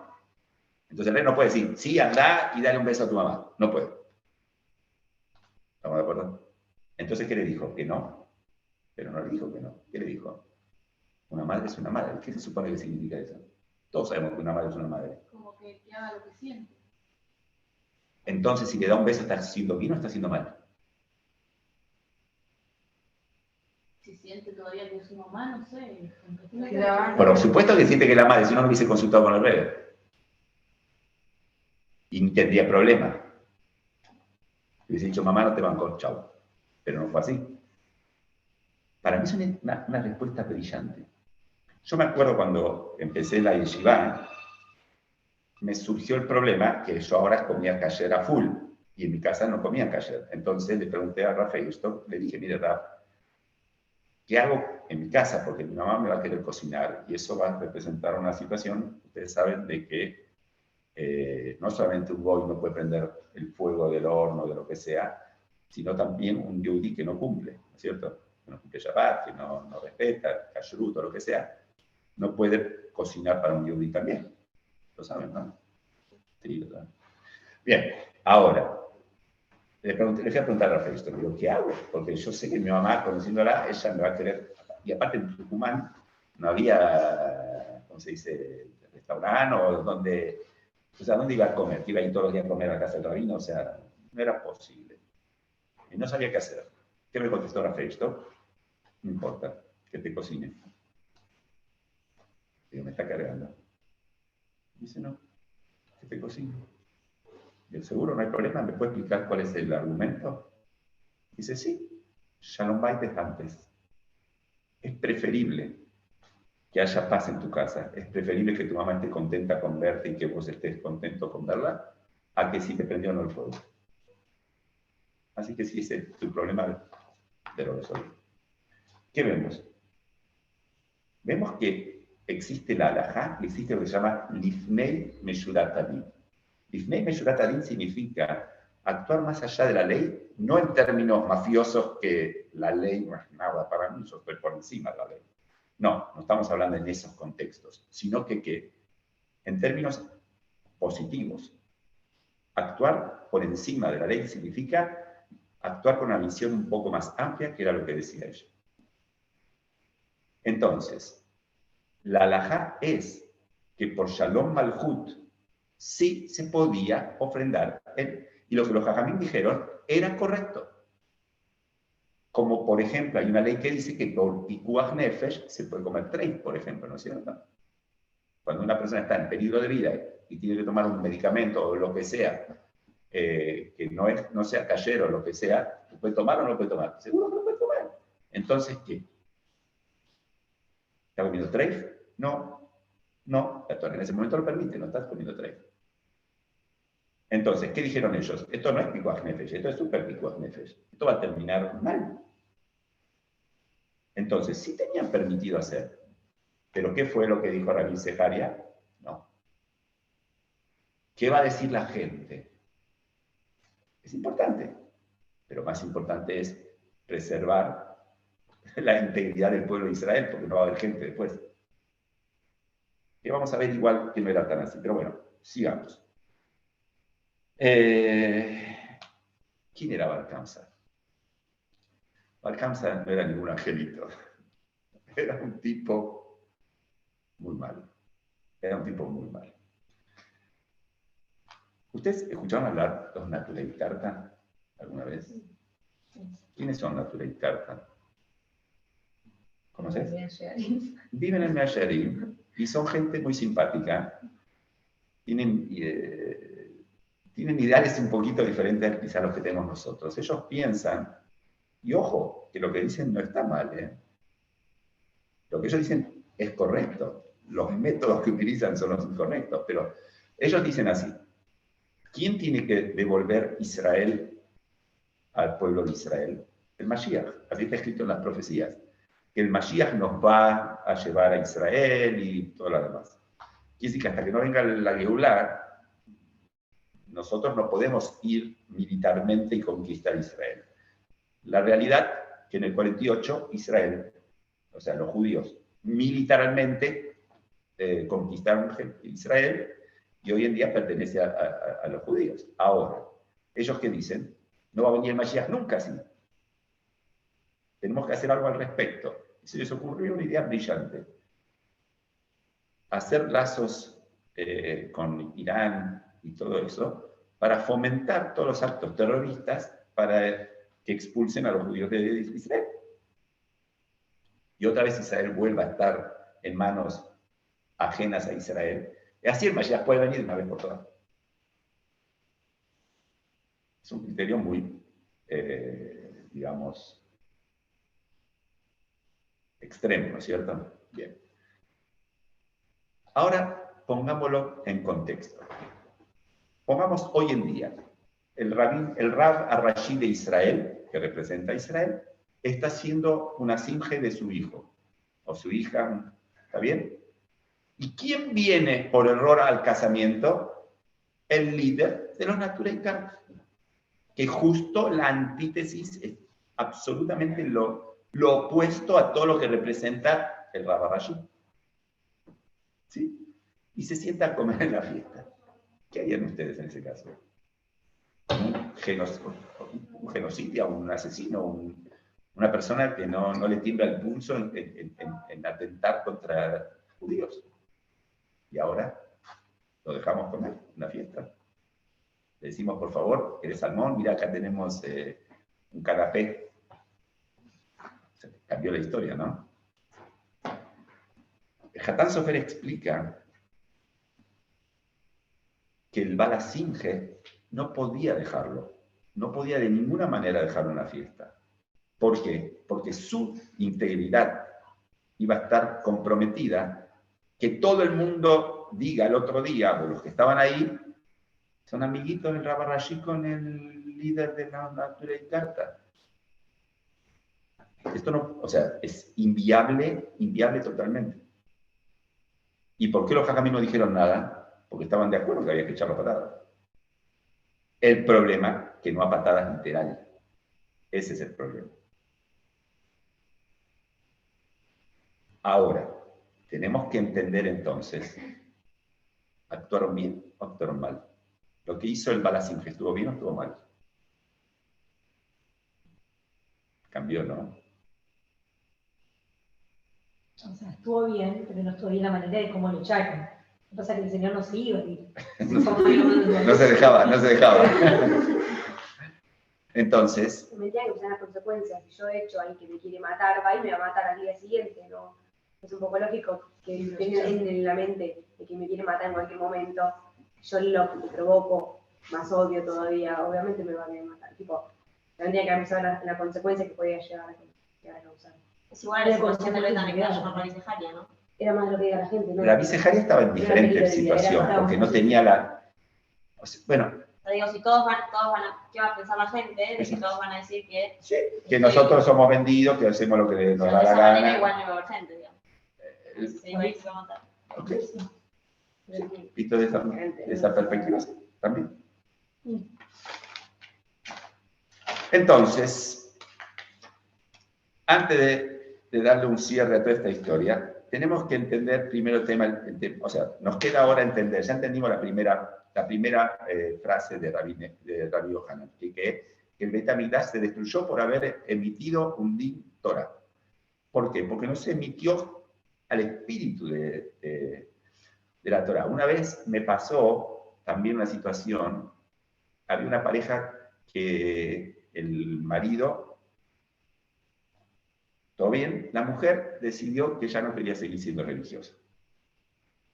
Entonces el rey no puede decir, sí, anda y dale un beso a tu mamá. No puede. ¿Estamos de acuerdo? Entonces, ¿qué le dijo? Que no. Pero no le dijo que no. ¿Qué le dijo? Una madre es una madre. ¿Qué se supone que significa eso? Todos sabemos que una madre es una madre. Como que haga lo que siente. Entonces, si le da un beso, ¿está haciendo bien o está haciendo mal? Si siente todavía que es su mamá, no sé. Por supuesto que siente que la madre, si no, no hubiese consultado con el rey. Y tendría problema. Hubiese dicho, mamá, no te banco, chao. Pero no fue así. Para mí es una respuesta brillante. Yo me acuerdo cuando empecé la yeshiva, me surgió el problema que yo ahora comía kasher a full. Y en mi casa no comía kasher. Entonces le pregunté a Rafa y esto, le dije, mire, Rafa, ¿qué hago en mi casa? Porque mi mamá me va a querer cocinar y eso va a representar una situación, ustedes saben, de que no solamente un goy no puede prender el fuego del horno, de lo que sea, sino también un yehudí que no cumple, ¿no es cierto? Que no cumple Shabbat, que no respeta, kashrut o lo que sea, no puede cocinar para un yehudí también. Lo saben, ¿no? Sí, lo saben. Bien, ahora, le fui a preguntar a Rafael esto, le digo, ¿qué hago? Porque yo sé que mi mamá, conociéndola, ella me va a querer. Y aparte en Tucumán no había, ¿cómo se dice?, restaurante o donde, o sea, ¿dónde iba a comer? Que iba a ir todos los días a comer a la casa del rabino, o sea, no era posible. Y no sabía qué hacer. ¿Qué me contestó Rafael esto? No importa, que te cocine. Digo, me está cargando. Dice, no, que te cocine. Y seguro, no hay problema, ¿me puede explicar cuál es el argumento? Dice, sí, Shalom Bait antes. Es preferible que haya paz en tu casa, es preferible que tu mamá esté contenta con verte y que vos estés contento con verla, a que si te prendió o no el fuego. Así que si ese es tu problema, te lo resuelvo. ¿Qué vemos? Vemos que existe la halajá, existe lo que se llama Lifnei Meshurat Adin. Lifnei Meshurat Adin significa actuar más allá de la ley, no en términos mafiosos que la ley no es nada para mí, yo estoy por encima de la ley. No, no estamos hablando en esos contextos, sino que en términos positivos, actuar por encima de la ley significa actuar con una visión un poco más amplia, que era lo que decía ella. Entonces, la halajá es que por Shalom Malhut sí se podía ofrendar, y lo que los jajamín dijeron era correcto. Como por ejemplo, hay una ley que dice que por Pikuach Nefesh se puede comer treif, por ejemplo, ¿no es cierto? Cuando una persona está en peligro de vida y tiene que tomar un medicamento o lo que sea, que no sea kasher o lo que sea, ¿lo puede tomar o no lo puede tomar? Seguro que lo puede tomar. Entonces, ¿qué? ¿Está comiendo treif? No, en ese momento lo permite, no estás comiendo treif. Entonces, ¿qué dijeron ellos? Esto no es Pikuach Nefesh, esto es super Pikuach Nefesh. Esto va a terminar mal. Entonces, sí tenían permitido hacer. ¿Pero qué fue lo que dijo Rabbi Zeharia? No. ¿Qué va a decir la gente? Es importante, pero más importante es preservar la integridad del pueblo de Israel, porque no va a haber gente después. Que vamos a ver igual que no era tan así, pero bueno, sigamos. ¿Quién era Balcámsar? Balcámsar no era ningún angelito. Era un tipo muy malo. Era un tipo muy malo. ¿Ustedes escucharon hablar de los Naturei Karta alguna vez? ¿Quiénes son Naturei Karta? ¿Conoces? Viven en Mea Shearim y son gente muy simpática. Tienen tienen ideales un poquito diferentes quizás a los que tenemos nosotros. Ellos piensan, y ojo, que lo que dicen no está mal, ¿eh? Lo que ellos dicen es correcto. Los métodos que utilizan son los incorrectos, pero ellos dicen así: ¿quién tiene que devolver Israel al pueblo de Israel? El Mashiach. Así está escrito en las profecías. Que el Mashiach nos va a llevar a Israel y todo lo demás. Quiere decir que hasta que no venga la Geulah, nosotros no podemos ir militarmente y conquistar Israel. La realidad que en el 48 Israel, o sea, los judíos, militarmente conquistaron Israel y hoy en día pertenece a los judíos. Ahora, ¿ellos qué dicen? No va a venir el Mashiach nunca así. Tenemos que hacer algo al respecto. Y se les ocurrió una idea brillante. Hacer lazos con Irán y todo eso para fomentar todos los actos terroristas para que expulsen a los judíos de Israel. Y otra vez Israel vuelva a estar en manos ajenas a Israel. Y así el Mashiach puede venir de una vez por todas. Es un criterio muy, digamos, extremo, ¿no es cierto? Bien. Ahora pongámoslo en contexto. Pongamos hoy en día, el Rab Arashi de Israel, que representa a Israel, está haciendo una simje de su hijo, o su hija, ¿está bien? ¿Y quién viene por error al casamiento? El líder de los Naturei Karta, que justo la antítesis es absolutamente lo opuesto a todo lo que representa el Rab Arashi. ¿Sí? Y se sienta a comer en la fiesta. ¿Qué harían ustedes en ese caso? Un genocidio, un asesino, una persona que no le tiembla el pulso en atentar contra judíos. Y ahora lo dejamos comer en la fiesta. Le decimos, por favor, ¿querés salmón? Mira, acá tenemos un canapé. Se cambió la historia, ¿no? El Hatán Sofer explica que el Bala Sinje no podía dejarlo, no podía de ninguna manera dejarlo en la fiesta. ¿Por qué? Porque su integridad iba a estar comprometida, que todo el mundo diga el otro día, o los que estaban ahí, son amiguitos del Rab Arashi con el líder de la Naturei Karta. Esto no, o sea, es inviable totalmente. ¿Y por qué los jajamim no dijeron nada? Porque estaban de acuerdo que había que echar la patada. El problema, que no a patadas literales. Ese es el problema. Ahora, tenemos que entender entonces, ¿actuaron bien o actuaron mal? Lo que hizo el Bala Sinje, ¿estuvo bien o estuvo mal? Cambió, ¿no? O sea, estuvo bien, pero no estuvo bien la manera de cómo lucharon. Lo que pasa es que el Señor no se iba. No se dejaba. Entonces... Me tienen que usar las consecuencias. Si yo he hecho a alguien que me quiere matar, va y me va a matar al día siguiente, ¿no? Es un poco lógico que tenga en la mente de que me quiere matar en cualquier momento. Yo lo provoco, más odio todavía, obviamente me va a matar. Tipo, tendría que avisar la consecuencia que podía llegar a causar. Es igual la situación de Beta que la Rabí Zeharia, ¿no? Era más lo que diga la gente, ¿no? Rabí Zeharia estaba en diferente situación, porque no tenía la... O sea, bueno... Pero digo, si todos van a... ¿Qué va a pensar la gente? De que todos van a decir que... Sí, que nosotros somos vendidos, que hacemos lo que nos da la gana. De esa manera igual no va a haber gente, digamos. Se iba a matar. Ok. Sí, visto de esa perspectiva, sí, también. Entonces, antes de darle un cierre a toda esta historia, tenemos que entender primero el tema, o sea, nos queda ahora entender, ya entendimos la primera frase de Rabbi Yohanan, que el Beit HaMikdash se destruyó por haber emitido un Din Torah. ¿Por qué? Porque no se emitió al espíritu de la Torah. Una vez me pasó también una situación, había una pareja que el marido, todo bien, la mujer decidió que ya no quería seguir siendo religiosa.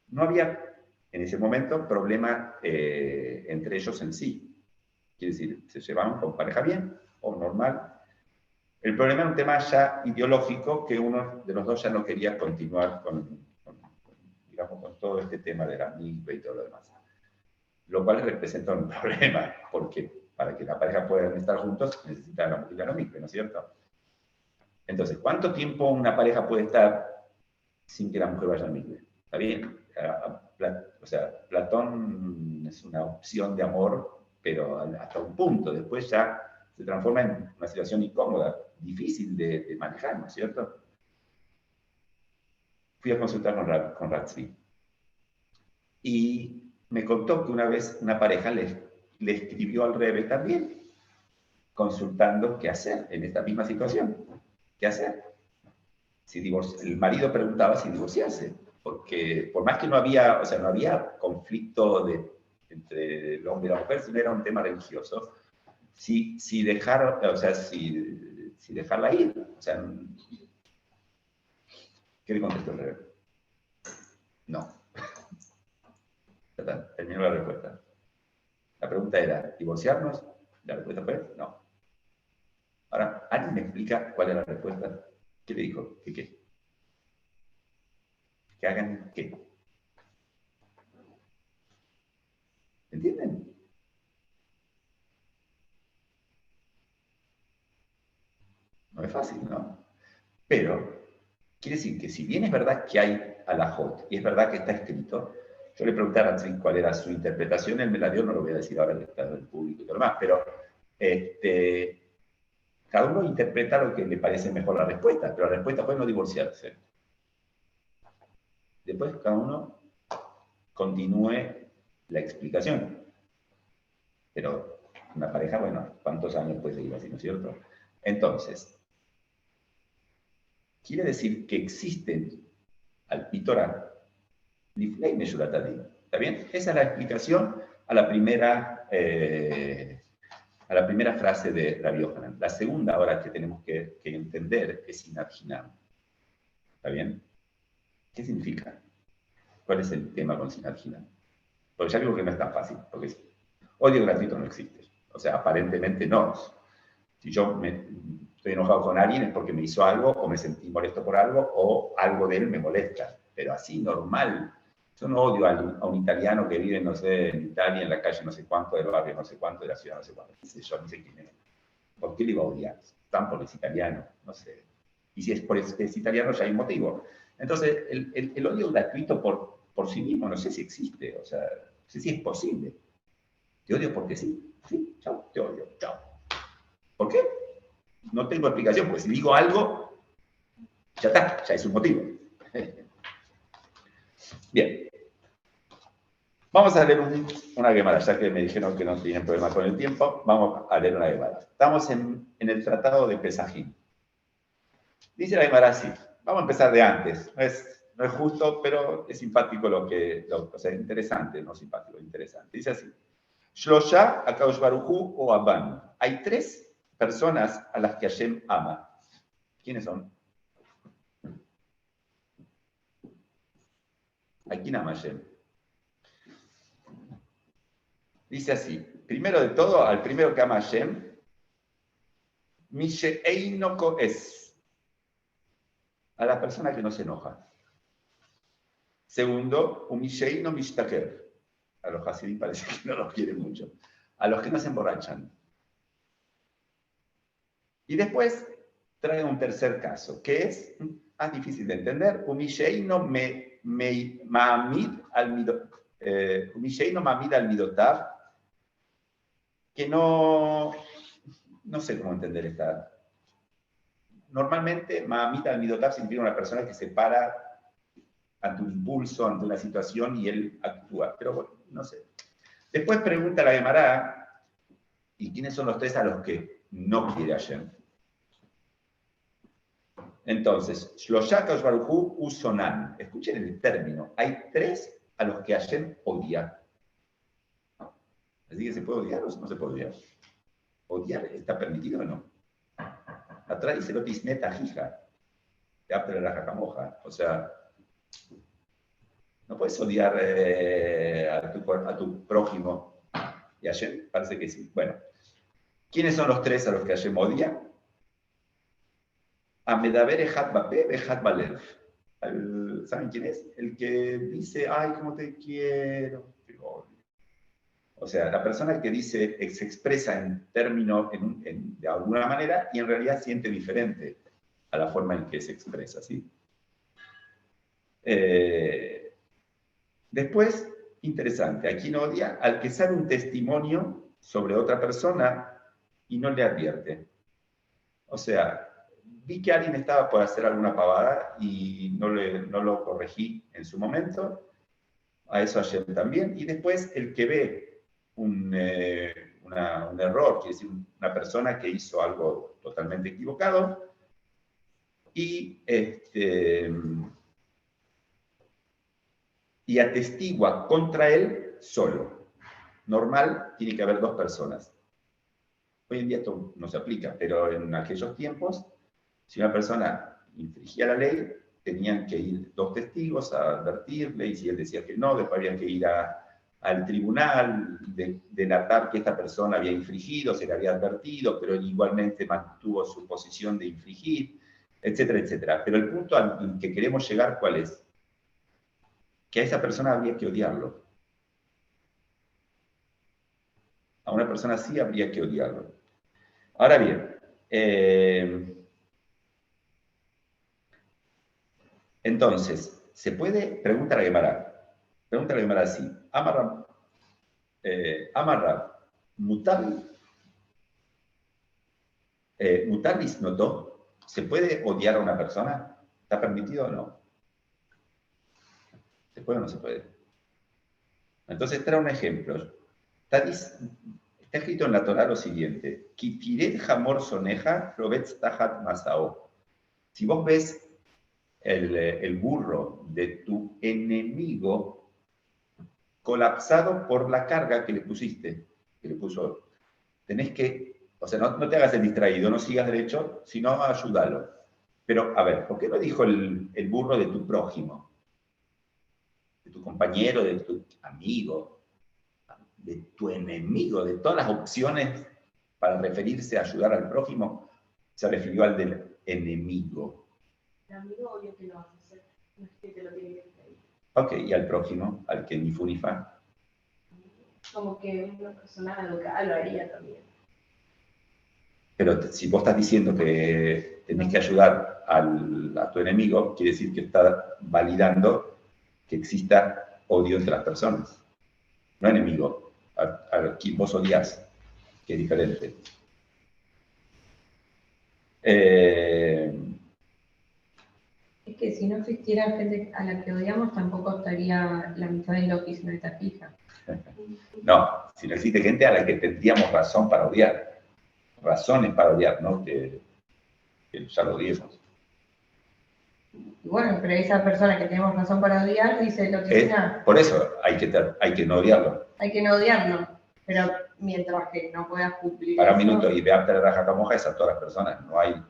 No había en ese momento problema entre ellos en sí. Quiere decir, se llevaban con pareja bien o normal. El problema era un tema ya ideológico que uno de los dos ya no quería continuar digamos, con todo este tema de la mikve y todo lo demás. Lo cual representa un problema, porque para que la pareja pueda estar juntos necesita la mikve, ¿no es cierto? Entonces, ¿cuánto tiempo una pareja puede estar sin que la mujer vaya al mikve? ¿Está bien? O sea, Platón es una opción de amor, pero hasta un punto. Después ya se transforma en una situación incómoda, difícil de manejar, ¿no es cierto? Fui a consultar con Ratzvi. Y me contó que una vez una pareja le escribió al Rebbe también, consultando qué hacer en esta misma situación. ¿Qué hacer? El marido preguntaba si divorciarse, porque por más que no había, o sea, no había conflicto entre el hombre y la mujer, sino era un tema religioso, si dejarla ir, o sea, ¿qué le contestó el Rebbe? No. Terminó la respuesta. La pregunta era, ¿divorciarnos? La respuesta fue, no. Ahora, ¿alguien me explica cuál es la respuesta? ¿Qué le dijo? ¿Que qué? ¿Que hagan qué? ¿Entienden? No es fácil, ¿no? Pero, quiere decir que si bien es verdad que hay alajot, y es verdad que está escrito, yo le pregunté a Ratzvi cuál era su interpretación, él me la dio, no lo voy a decir ahora, está en el público y todo lo demás, pero cada uno interpreta lo que le parece mejor la respuesta, pero la respuesta fue no divorciarse. Después cada uno continúe la explicación. Pero una pareja, bueno, ¿cuántos años puede seguir así, no es cierto? Entonces, quiere decir que existen al Pitorá, Lifnei Meshurat Adin. ¿Está bien? Esa es la explicación a la primera frase de Rabbi Yohanan. La segunda ahora que tenemos que entender es Sinat Hinam. ¿Está bien? ¿Qué significa? ¿Cuál es el tema con Sinat Hinam? Porque ya digo que no es tan fácil, porque odio gratuito no existe. O sea, aparentemente no. Si yo estoy enojado con alguien es porque me hizo algo, o me sentí molesto por algo, o algo de él me molesta. Pero así, normal. Yo no odio a un italiano que vive, no sé, en Italia, en la calle no sé cuánto, del barrio no sé cuánto, de la ciudad no sé cuánto. Yo no sé quién es. ¿Por qué le iba a odiar? Tan por es italiano, no sé. Y si es por es italiano ya hay un motivo. Entonces, el odio gratuito por sí mismo, no sé si existe, o sea, no sé si es posible. Te odio porque sí, sí, chao, te odio, chao. ¿Por qué? No tengo explicación, porque si digo algo, ya está, ya es un motivo. Bien. Vamos a leer una Gemara, ya que me dijeron que no tienen problema con el tiempo, vamos a leer una Gemara. Estamos en el tratado de Pesajim. Dice la Gemara así, vamos a empezar de antes, no es justo, pero es simpático o sea, interesante, no simpático, interesante. Dice así, Shlosha, Akadosh Baruchu o Abban. Hay tres personas a las que Hashem ama. ¿Quiénes son? ¿A quién ama Hashem? Dice así, primero de todo, al primero que ama Hashem, Mishe'eino Ko'es, a la persona que no se enoja. Segundo, Umishe'eino Mishtaker, a los Hasidim parece que no los quieren mucho, a los que no se emborrachan. Y después trae un tercer caso, que es difícil de entender, Umishe'eino Ma'amid al Midotav, que no sé cómo entender esta. Normalmente, Ma'amid al Midotav significa una persona que se para ante un impulso, ante una situación y él actúa. Pero bueno, no sé. Después pregunta la Gemara, ¿y quiénes son los tres a los que no quiere Hashem? Entonces, Shlosha Kadosh Baruchu Usonan. Escuchen el término. Hay tres a los que Hashem odia. Así que ¿se puede odiar o no se puede odiar? ¿Odiar está permitido o no? Atrás dice lo tisneta jija. Te apre la jacamoja. O sea, No puedes odiar a tu prójimo. Y Hashem parece que sí. Bueno, ¿quiénes son los tres a los que Hashem odia? Amedaber ejat bape ejat balev. ¿Saben quién es? El que dice, ay, cómo te quiero. O sea, la persona que dice, se expresa en términos, de alguna manera, y en realidad siente diferente a la forma en que se expresa, ¿sí? Después, interesante, ¿a quién odia? Al que sabe un testimonio sobre otra persona y no le advierte. O sea, vi que alguien estaba por hacer alguna pavada y no lo corregí en su momento, a eso ayer también, y después el que ve un error, quiere decir, una persona que hizo algo totalmente equivocado, y atestigua contra él solo. Normal, tiene que haber dos personas. Hoy en día esto no se aplica, pero en aquellos tiempos, si una persona infringía la ley, tenían que ir dos testigos a advertirle, y si él decía que no, después habían que ir al tribunal, delatar que esta persona había infringido, se le había advertido, pero él igualmente mantuvo su posición de infringir, etcétera, etcétera. Pero el punto al que queremos llegar, ¿cuál es? Que a esa persona habría que odiarlo. A una persona así habría que odiarlo. Ahora bien, entonces, ¿se puede? Pregunta la Gemara así. Amarra, mutalis notó. ¿Se puede odiar a una persona? ¿Está permitido o no? ¿Se puede o no se puede? Entonces, trae un ejemplo. Está escrito en la Torah lo siguiente: Kitiret hamor soneja, robetz tahat masao. Si vos ves el burro de tu enemigo colapsado por la carga que le pusiste, que le puso, tenés que, o sea, no te hagas el distraído, no sigas derecho, sino ayúdalo. Pero, a ver, ¿por qué no dijo el burro de tu prójimo? De tu compañero, de tu amigo, de tu enemigo, de todas las opciones para referirse a ayudar al prójimo, se refirió al del enemigo. El amigo obvio que lo vas a hacer, no es que te lo tiene que pedir. Ok, y al prójimo, al que ni fu ni fa. Como que una persona educada lo haría también. Pero si vos estás diciendo que tenés que ayudar a tu enemigo, quiere decir que está validando que exista odio entre las personas. No enemigo, a quien vos odias, que es diferente. Es que si no existiera gente a la que odiamos, tampoco estaría la mitad de lo que hizo esta fija. No, si no existe gente a la que tendríamos razón para odiar. Razones para odiar, ¿no? Que ya lo odiemos. Y bueno, pero esa persona que tenemos razón para odiar dice lo que sea. Por eso hay que no odiarlo. Hay que no odiarlo, pero mientras que no puedas cumplir Para un eso, minuto, y vearte la raja camoja es a todas las personas, no hay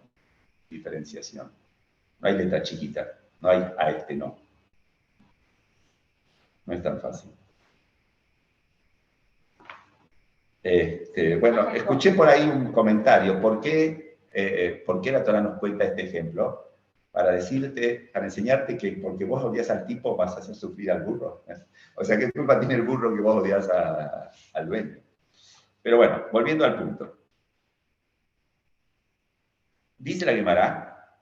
diferenciación. No hay letra chiquita, no hay a este no. No es tan fácil. Bueno, escuché por ahí un comentario. ¿Por qué la Torah nos cuenta este ejemplo? Para decirte, para enseñarte que porque vos odias al tipo vas a hacer sufrir al burro. O sea, ¿qué culpa tiene el burro que vos odias al dueño? Pero bueno, volviendo al punto. Dice la Gemara,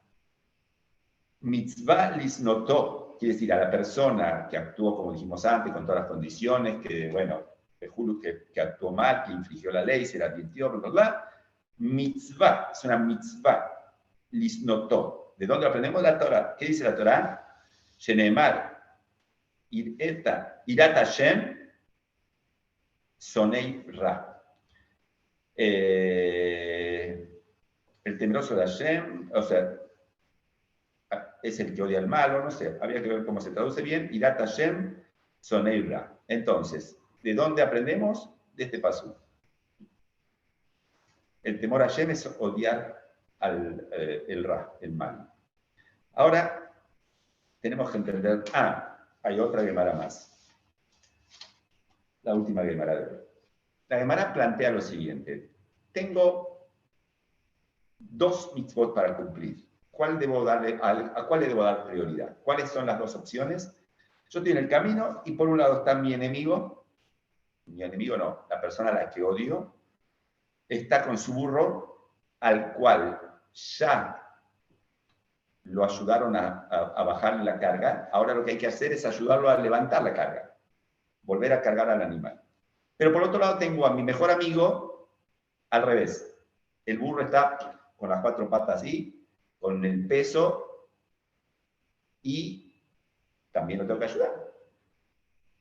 mitzvah lisnotó, quiere decir a la persona que actuó, como dijimos antes, con todas las condiciones, que, bueno, que actuó mal, que infringió la ley, se la advirtió, bla, bla, bla. Mitzvah, es una mitzvah, lisnotó. ¿De dónde aprendemos la Torah? ¿Qué dice la Torah? Shenemar, irat Hashem, sonei ra. El temeroso de Hashem, o sea, es el que odia al malo, no sé, había que ver cómo se traduce bien, irat Hashem, sonei ra. Entonces, ¿de dónde aprendemos? De este paso. El temor a Hashem es odiar el ra, el mal. Ahora, tenemos que entender, hay otra Gemara más. La última Gemara de hoy. La Gemara plantea lo siguiente. Tengo 2 mitzvot para cumplir. ¿A cuál le debo dar prioridad? ¿Cuáles son las 2 opciones? Yo estoy en el camino y por un lado está mi enemigo no, la persona a la que odio, está con su burro, al cual ya lo ayudaron a bajar la carga. Ahora lo que hay que hacer es ayudarlo a levantar la carga, volver a cargar al animal. Pero por otro lado tengo a mi mejor amigo al revés. El burro está con las 4 patas así, con el peso, y también lo tengo que ayudar.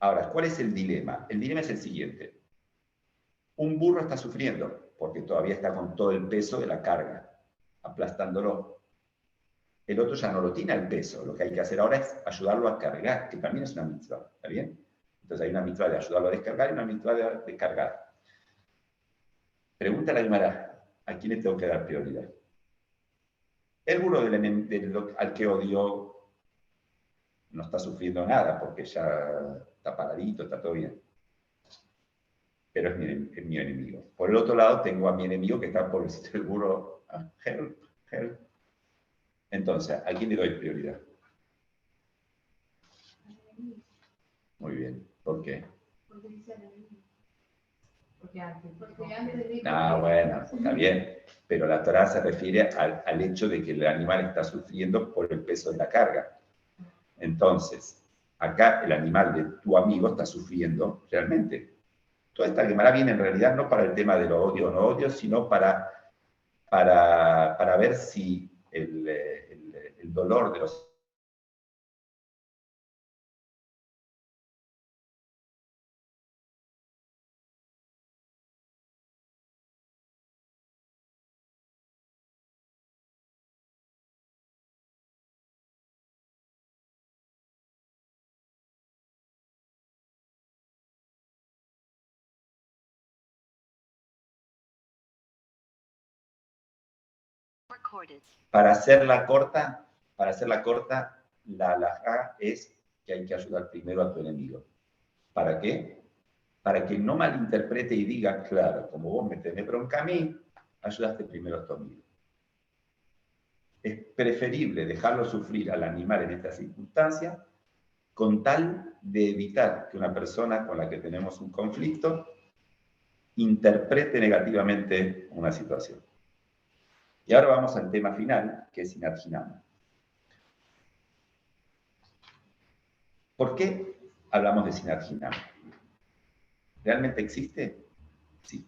Ahora, ¿cuál es el dilema? El dilema es el siguiente. Un burro está sufriendo porque todavía está con todo el peso de la carga, aplastándolo. El otro ya no lo tiene al peso. Lo que hay que hacer ahora es ayudarlo a cargar, que también es una mitzvah. ¿Está bien? Entonces hay una mitzvah de ayudarlo a descargar y una mitzvah de cargar. Pregunta la Gemara, ¿a quién le tengo que dar prioridad? El burro al que odio no está sufriendo nada porque ya está paradito, está todo bien. Pero es mi enemigo. Por el otro lado tengo a mi enemigo que está por el burro. Help, help. Entonces, ¿a quién le doy prioridad? Muy bien. ¿Por qué? Porque antes Bueno, está bien. Pero la Torá se refiere al hecho de que el animal está sufriendo por el peso de la carga. Entonces, acá el animal de tu amigo está sufriendo realmente. Toda esta Gemara viene en realidad no para el tema de lo odio o no odio, sino para ver si el dolor de los... Para hacerla corta, la halajá es que hay que ayudar primero a tu enemigo. ¿Para qué? Para que no malinterprete y diga, claro, como vos me tenés bronca a mí, ayudaste primero a tu amigo. Es preferible dejarlo sufrir al animal en esta circunstancia con tal de evitar que una persona con la que tenemos un conflicto interprete negativamente una situación. Y ahora vamos al tema final, que es Sinat Hinam. ¿Por qué hablamos de Sinat Hinam? ¿Realmente existe? Sí.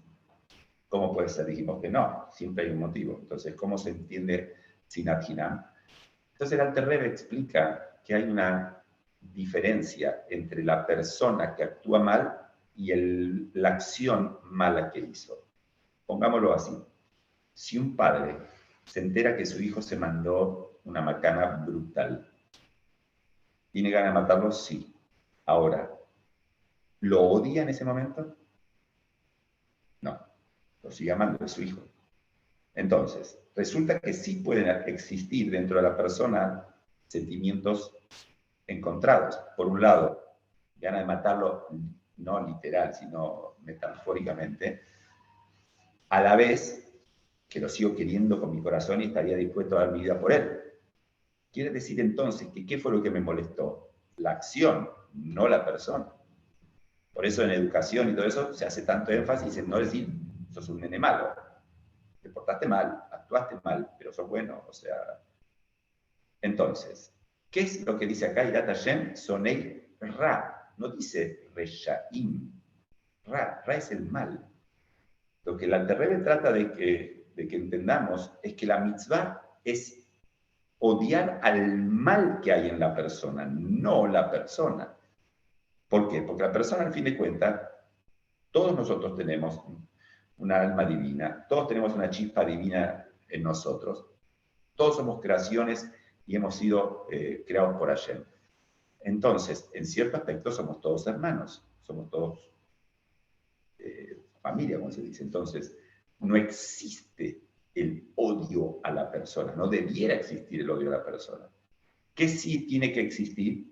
¿Cómo puede ser? Dijimos que no, siempre hay un motivo. Entonces, ¿cómo se entiende Sinat Hinam? Entonces, el Alter Rebbe explica que hay una diferencia entre la persona que actúa mal y la acción mala que hizo. Pongámoslo así. Si un padre se entera que su hijo se mandó una macana brutal, ¿tiene ganas de matarlo? Sí. Ahora, ¿lo odia en ese momento? No. Lo sigue amando, es su hijo. Entonces, resulta que sí pueden existir dentro de la persona sentimientos encontrados. Por un lado, ganas de matarlo, no literal, sino metafóricamente, a la vez que lo sigo queriendo con mi corazón y estaría dispuesto a dar mi vida por él. Quiere decir entonces que ¿qué fue lo que me molestó? La acción, no la persona. Por eso en educación y todo eso se hace tanto énfasis en no decir, sos un nene malo, te portaste mal, actuaste mal, pero sos bueno, o sea... Entonces, ¿qué es lo que dice acá? Irat Hashem sonei ra, no dice reshaim. Ra es el mal. Lo que el Alter Rebbe trata de que entendamos es que la mitzvah es odiar al mal que hay en la persona, no la persona. ¿Por qué? Porque la persona, al fin de cuentas, todos nosotros tenemos una alma divina, todos tenemos una chispa divina en nosotros, todos somos creaciones y hemos sido creados por Hashem. Entonces, en cierto aspecto somos todos hermanos, somos todos familia, como se dice. Entonces, no existe el odio a la persona, no debiera existir el odio a la persona. ¿Qué sí tiene que existir?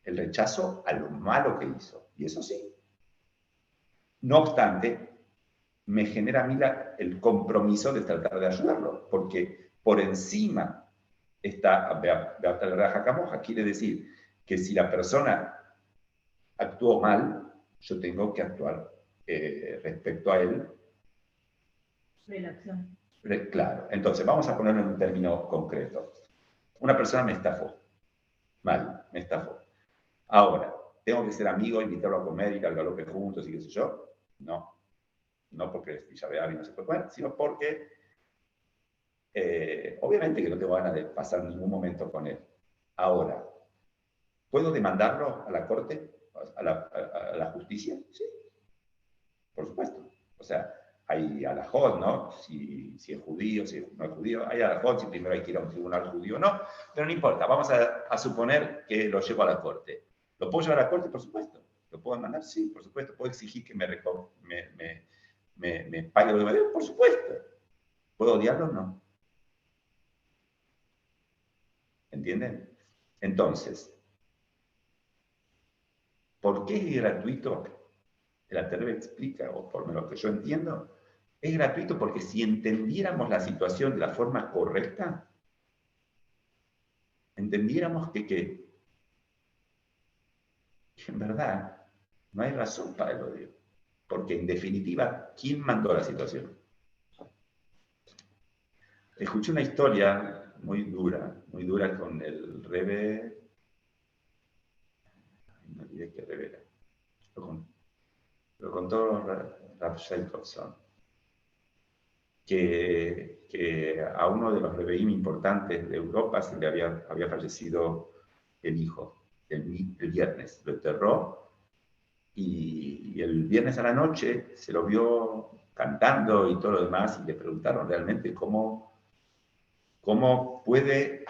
el rechazo a lo malo que hizo. Y eso sí. No obstante, me genera a mí el compromiso de tratar de ayudarlo, porque por encima está Beata Camoja, quiere decir que si la persona actuó mal, yo tengo que actuar respecto a él. Sobre la acción. Claro, entonces vamos a ponerlo en un término concreto. Una persona me estafó, mal, me estafó. Ahora, ¿tengo que ser amigo, invitarlo a comer, ir al galope juntos y qué sé yo? No. No porque es Villareal y no se puede comer, sino porque obviamente que no tengo ganas de pasar ningún momento con él. Ahora, ¿puedo demandarlo a la corte, a la justicia? Sí, por supuesto. O sea, hay alajot, ¿no? Si es judío, si no es judío, hay alajot, si primero hay que ir a un tribunal judío o no, pero no importa, vamos a suponer que lo llevo a la corte. ¿Lo puedo llevar a la corte? Por supuesto. ¿Lo puedo demandar? Sí, por supuesto. ¿Puedo exigir que me pague lo que me debo? Por supuesto. ¿Puedo odiarlo? No. ¿Entienden? Entonces, ¿por qué es gratuito? La Terve explica, o por lo que yo entiendo, es gratuito porque si entendiéramos la situación de la forma correcta, entendiéramos que en verdad no hay razón para el odio. Porque en definitiva, ¿quién mandó la situación? Escuché una historia muy dura con el Rebbe. No olvidé qué Rebbe era. Lo contó Rav Jacobson, que a uno de los rebbeim importantes de Europa se le había fallecido el hijo el viernes. Lo enterró y el viernes a la noche se lo vio cantando y todo lo demás y le preguntaron realmente cómo puede,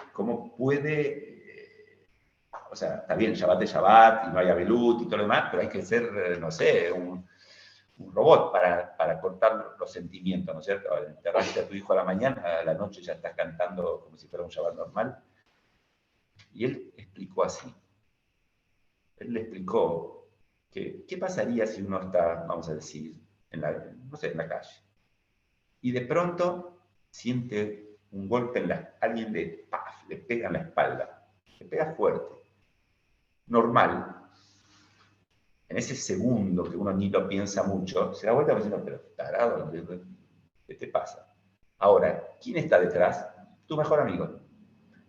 o sea, está bien, Shabbat es Shabbat y no hay Abelut y todo lo demás, pero hay que ser, no sé, un robot para cortar los sentimientos, ¿no es cierto? Enterraste a tu hijo a la mañana, a la noche ya estás cantando como si fuera un Shabbat normal. Y él explicó así. Él le explicó que qué pasaría si uno está, vamos a decir, en la calle. Y de pronto siente un golpe alguien le pega en la espalda. Le pega fuerte. Normal. En ese segundo que uno ni lo piensa mucho, se da vuelta diciendo, pero tarado, ¿qué te pasa? Ahora, ¿quién está detrás? Tu mejor amigo.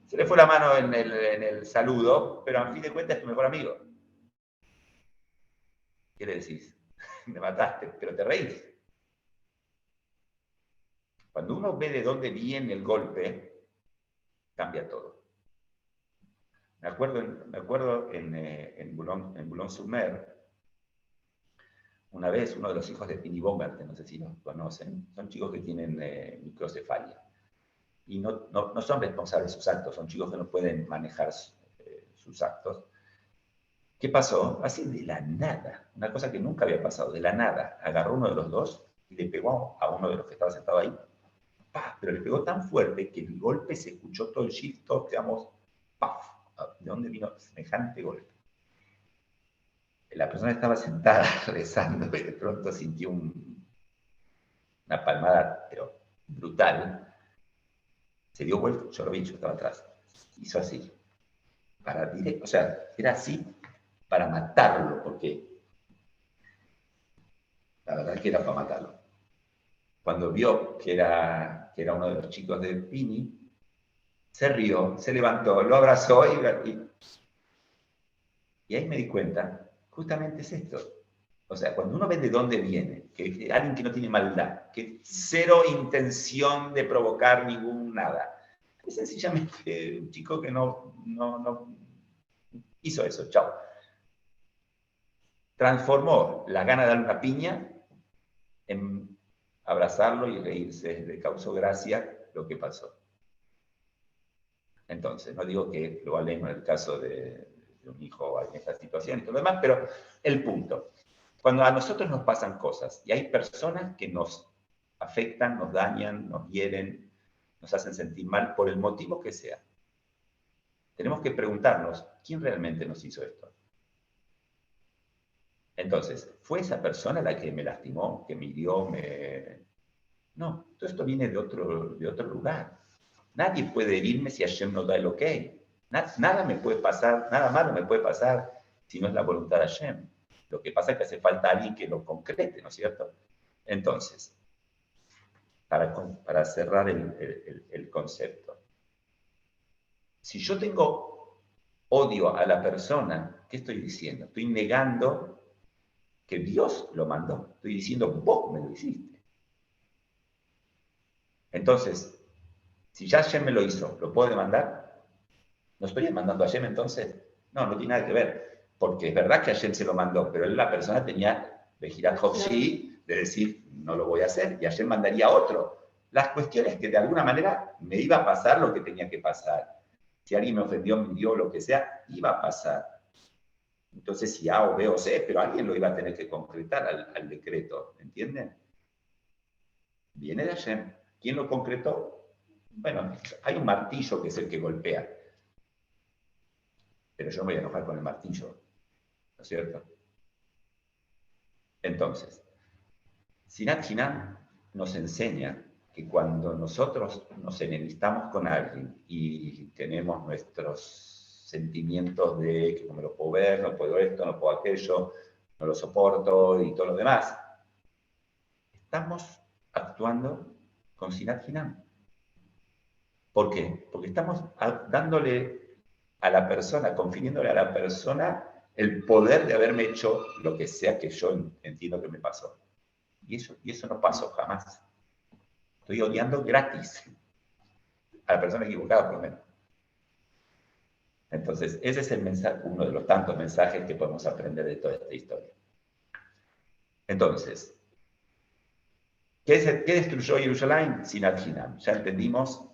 Se le fue la mano en el saludo, pero a fin de cuentas es tu mejor amigo. ¿Qué le decís? Me mataste, pero te reís. Cuando uno ve de dónde viene el golpe, cambia todo. Me acuerdo en Boulogne-sur-Mer, una vez uno de los hijos de Pini Baumgarten, no sé si los conocen, son chicos que tienen microcefalia. Y no son responsables de sus actos, son chicos que no pueden manejar sus actos. ¿Qué pasó? Así de la nada, una cosa que nunca había pasado, de la nada, agarró uno de los dos y le pegó a uno de los que estaba sentado ahí. ¡Pah! Pero le pegó tan fuerte que el golpe se escuchó todo el shift, todos quedamos ¡paf! ¿De dónde vino semejante golpe? La persona estaba sentada rezando y de pronto sintió una palmada, pero brutal. Se dio vuelta, yo lo vi, yo estaba atrás. Hizo así. O sea, era así para matarlo, porque la verdad es que era para matarlo. Cuando vio que era uno de los chicos de Pini, se rió, se levantó, lo abrazó y ahí me di cuenta, justamente es esto. O sea, cuando uno ve de dónde viene, que alguien que no tiene maldad, que cero intención de provocar ningún nada, es sencillamente un chico que no hizo eso, chao. Transformó la gana de darle una piña en abrazarlo y reírse. Le causó gracia lo que pasó. Entonces, no digo que lo valemos en el caso de un hijo en esta situación y todo lo demás, pero el punto. Cuando a nosotros nos pasan cosas y hay personas que nos afectan, nos dañan, nos hieren, nos hacen sentir mal por el motivo que sea, tenemos que preguntarnos, ¿quién realmente nos hizo esto? Entonces, ¿fue esa persona la que me lastimó, que me hirió, No, todo esto viene de otro lugar. Nadie puede herirme si Hashem no da el ok. Nada me puede pasar, nada malo me puede pasar si no es la voluntad de Hashem. Lo que pasa es que hace falta alguien que lo concrete, ¿no es cierto? Entonces, para cerrar el concepto, si yo tengo odio a la persona, ¿qué estoy diciendo? Estoy negando que Dios lo mandó. Estoy diciendo, vos me lo hiciste. Entonces, si ya Hashem me lo hizo, ¿lo puedo demandar? ¿No estoy demandando a Hashem entonces? No, no tiene nada que ver. Porque es verdad que Hashem se lo mandó, pero la persona tenía Bejirat Hofshi de decir, no lo voy a hacer, y Hashem mandaría a otro. Las cuestiones que de alguna manera me iba a pasar lo que tenía que pasar. Si alguien me ofendió, me dio lo que sea, iba a pasar. Entonces, si A o B o C, pero alguien lo iba a tener que concretar al decreto, ¿entienden? Viene de Hashem. ¿Quién lo concretó? Bueno, hay un martillo que es el que golpea. Pero yo me voy a enojar con el martillo, ¿no es cierto? Entonces, Sinat Hinam nos enseña que cuando nosotros nos enemistamos con alguien y tenemos nuestros sentimientos de que no me lo puedo ver, no puedo esto, no puedo aquello, no lo soporto y todo lo demás, estamos actuando con Sinat Hinam. ¿Por qué? Porque estamos dándole a la persona, confiriéndole a la persona el poder de haberme hecho lo que sea que yo entiendo que me pasó. Y eso no pasó jamás. Estoy odiando gratis a la persona equivocada, por lo menos. Entonces, ese es el mensaje, uno de los tantos mensajes que podemos aprender de toda esta historia. Entonces, ¿qué destruyó Jerusalén? Sinat Hinam. Ya entendimos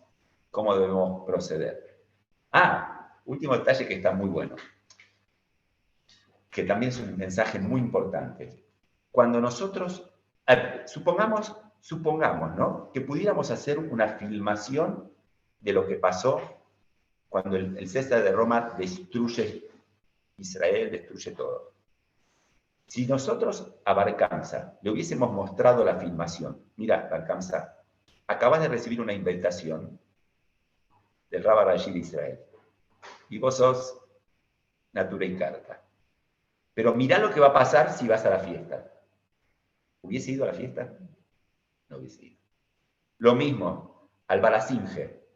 cómo debemos proceder. Último detalle que está muy bueno, que también es un mensaje muy importante. Cuando nosotros, supongamos, ¿no?, que pudiéramos hacer una filmación de lo que pasó cuando el César de Roma destruye Israel, destruye todo. Si nosotros a Barkamsa le hubiésemos mostrado la filmación, mira, Barkamsa, acabas de recibir una invitación del Rabba Rashi de Israel, y vos sos Natura y Carta. Pero mirá lo que va a pasar si vas a la fiesta. ¿Hubiese ido a la fiesta? No hubiese ido. Lo mismo al Balasinge.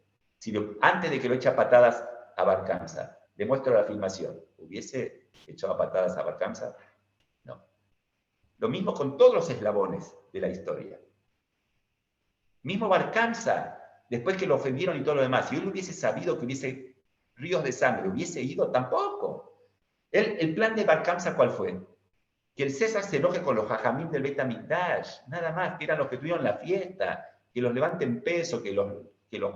Antes de que lo eche a patadas a Barkamsa, le muestro la filmación. ¿Hubiese echado a patadas a Barkamsa? No. Lo mismo con todos los eslabones de la historia. Mismo Barkamsa, después que lo ofendieron y todo lo demás, si él hubiese sabido que hubiese ríos de sangre, ¿hubiese ido? Tampoco. El plan de Barkamsa, ¿cuál fue? Que el César se enoje con los jajamim del Beit HaMikdash, nada más, que eran los que tuvieron la fiesta, que los levanten peso, que los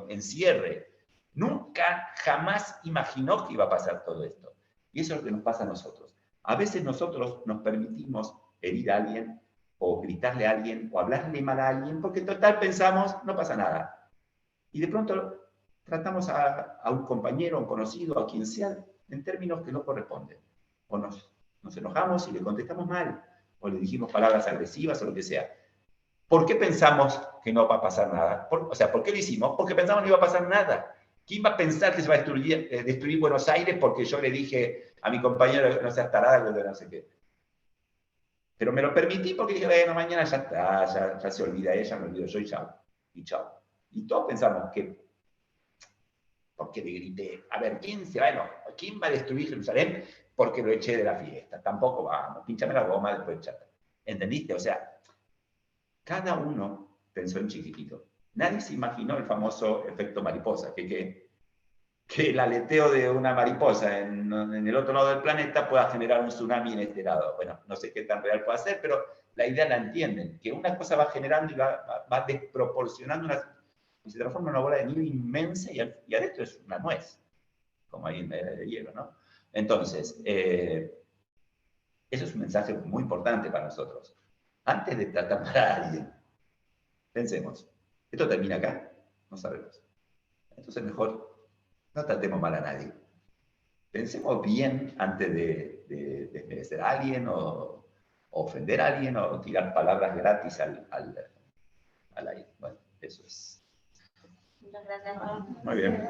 encierre. Nunca, jamás imaginó que iba a pasar todo esto. Y eso es lo que nos pasa a nosotros. A veces nosotros nos permitimos herir a alguien, o gritarle a alguien, o hablarle mal a alguien, porque en total pensamos, no pasa nada. Y de pronto tratamos a un compañero, a un conocido, a quien sea, en términos que no corresponden. O nos enojamos y le contestamos mal, o le dijimos palabras agresivas o lo que sea. ¿Por qué pensamos que no va a pasar nada? ¿Por qué lo hicimos? Porque pensamos que no iba a pasar nada. ¿Quién va a pensar que se va a destruir Buenos Aires porque yo le dije a mi compañero no seas tarada, no sé qué? Pero me lo permití porque dije, bueno, mañana ya está, ya se olvida ella, me olvido yo y chao. Y chao. Y todos pensamos que, porque le grité, a ver, ¿quién va a destruir Jerusalén porque lo eché de la fiesta? Tampoco vamos, pínchame la goma, después chata. ¿Entendiste? O sea, cada uno pensó en chiquitito. Nadie se imaginó el famoso efecto mariposa, que el aleteo de una mariposa en el otro lado del planeta pueda generar un tsunami en este lado. Bueno, no sé qué tan real puede ser, pero la idea la entienden, que una cosa va generando y va desproporcionando, y se transforma en una bola de nieve inmensa y adentro es una nuez, como ahí en el de hielo, ¿no? Entonces, eso es un mensaje muy importante para nosotros. Antes de tratar mal a alguien, pensemos, ¿esto termina acá? No sabemos. Entonces mejor no tratemos mal a nadie. pensemos bien antes de desmerecer a alguien o ofender a alguien o tirar palabras gratis al aire. Bueno, eso es. Muchas gracias. Muy bien.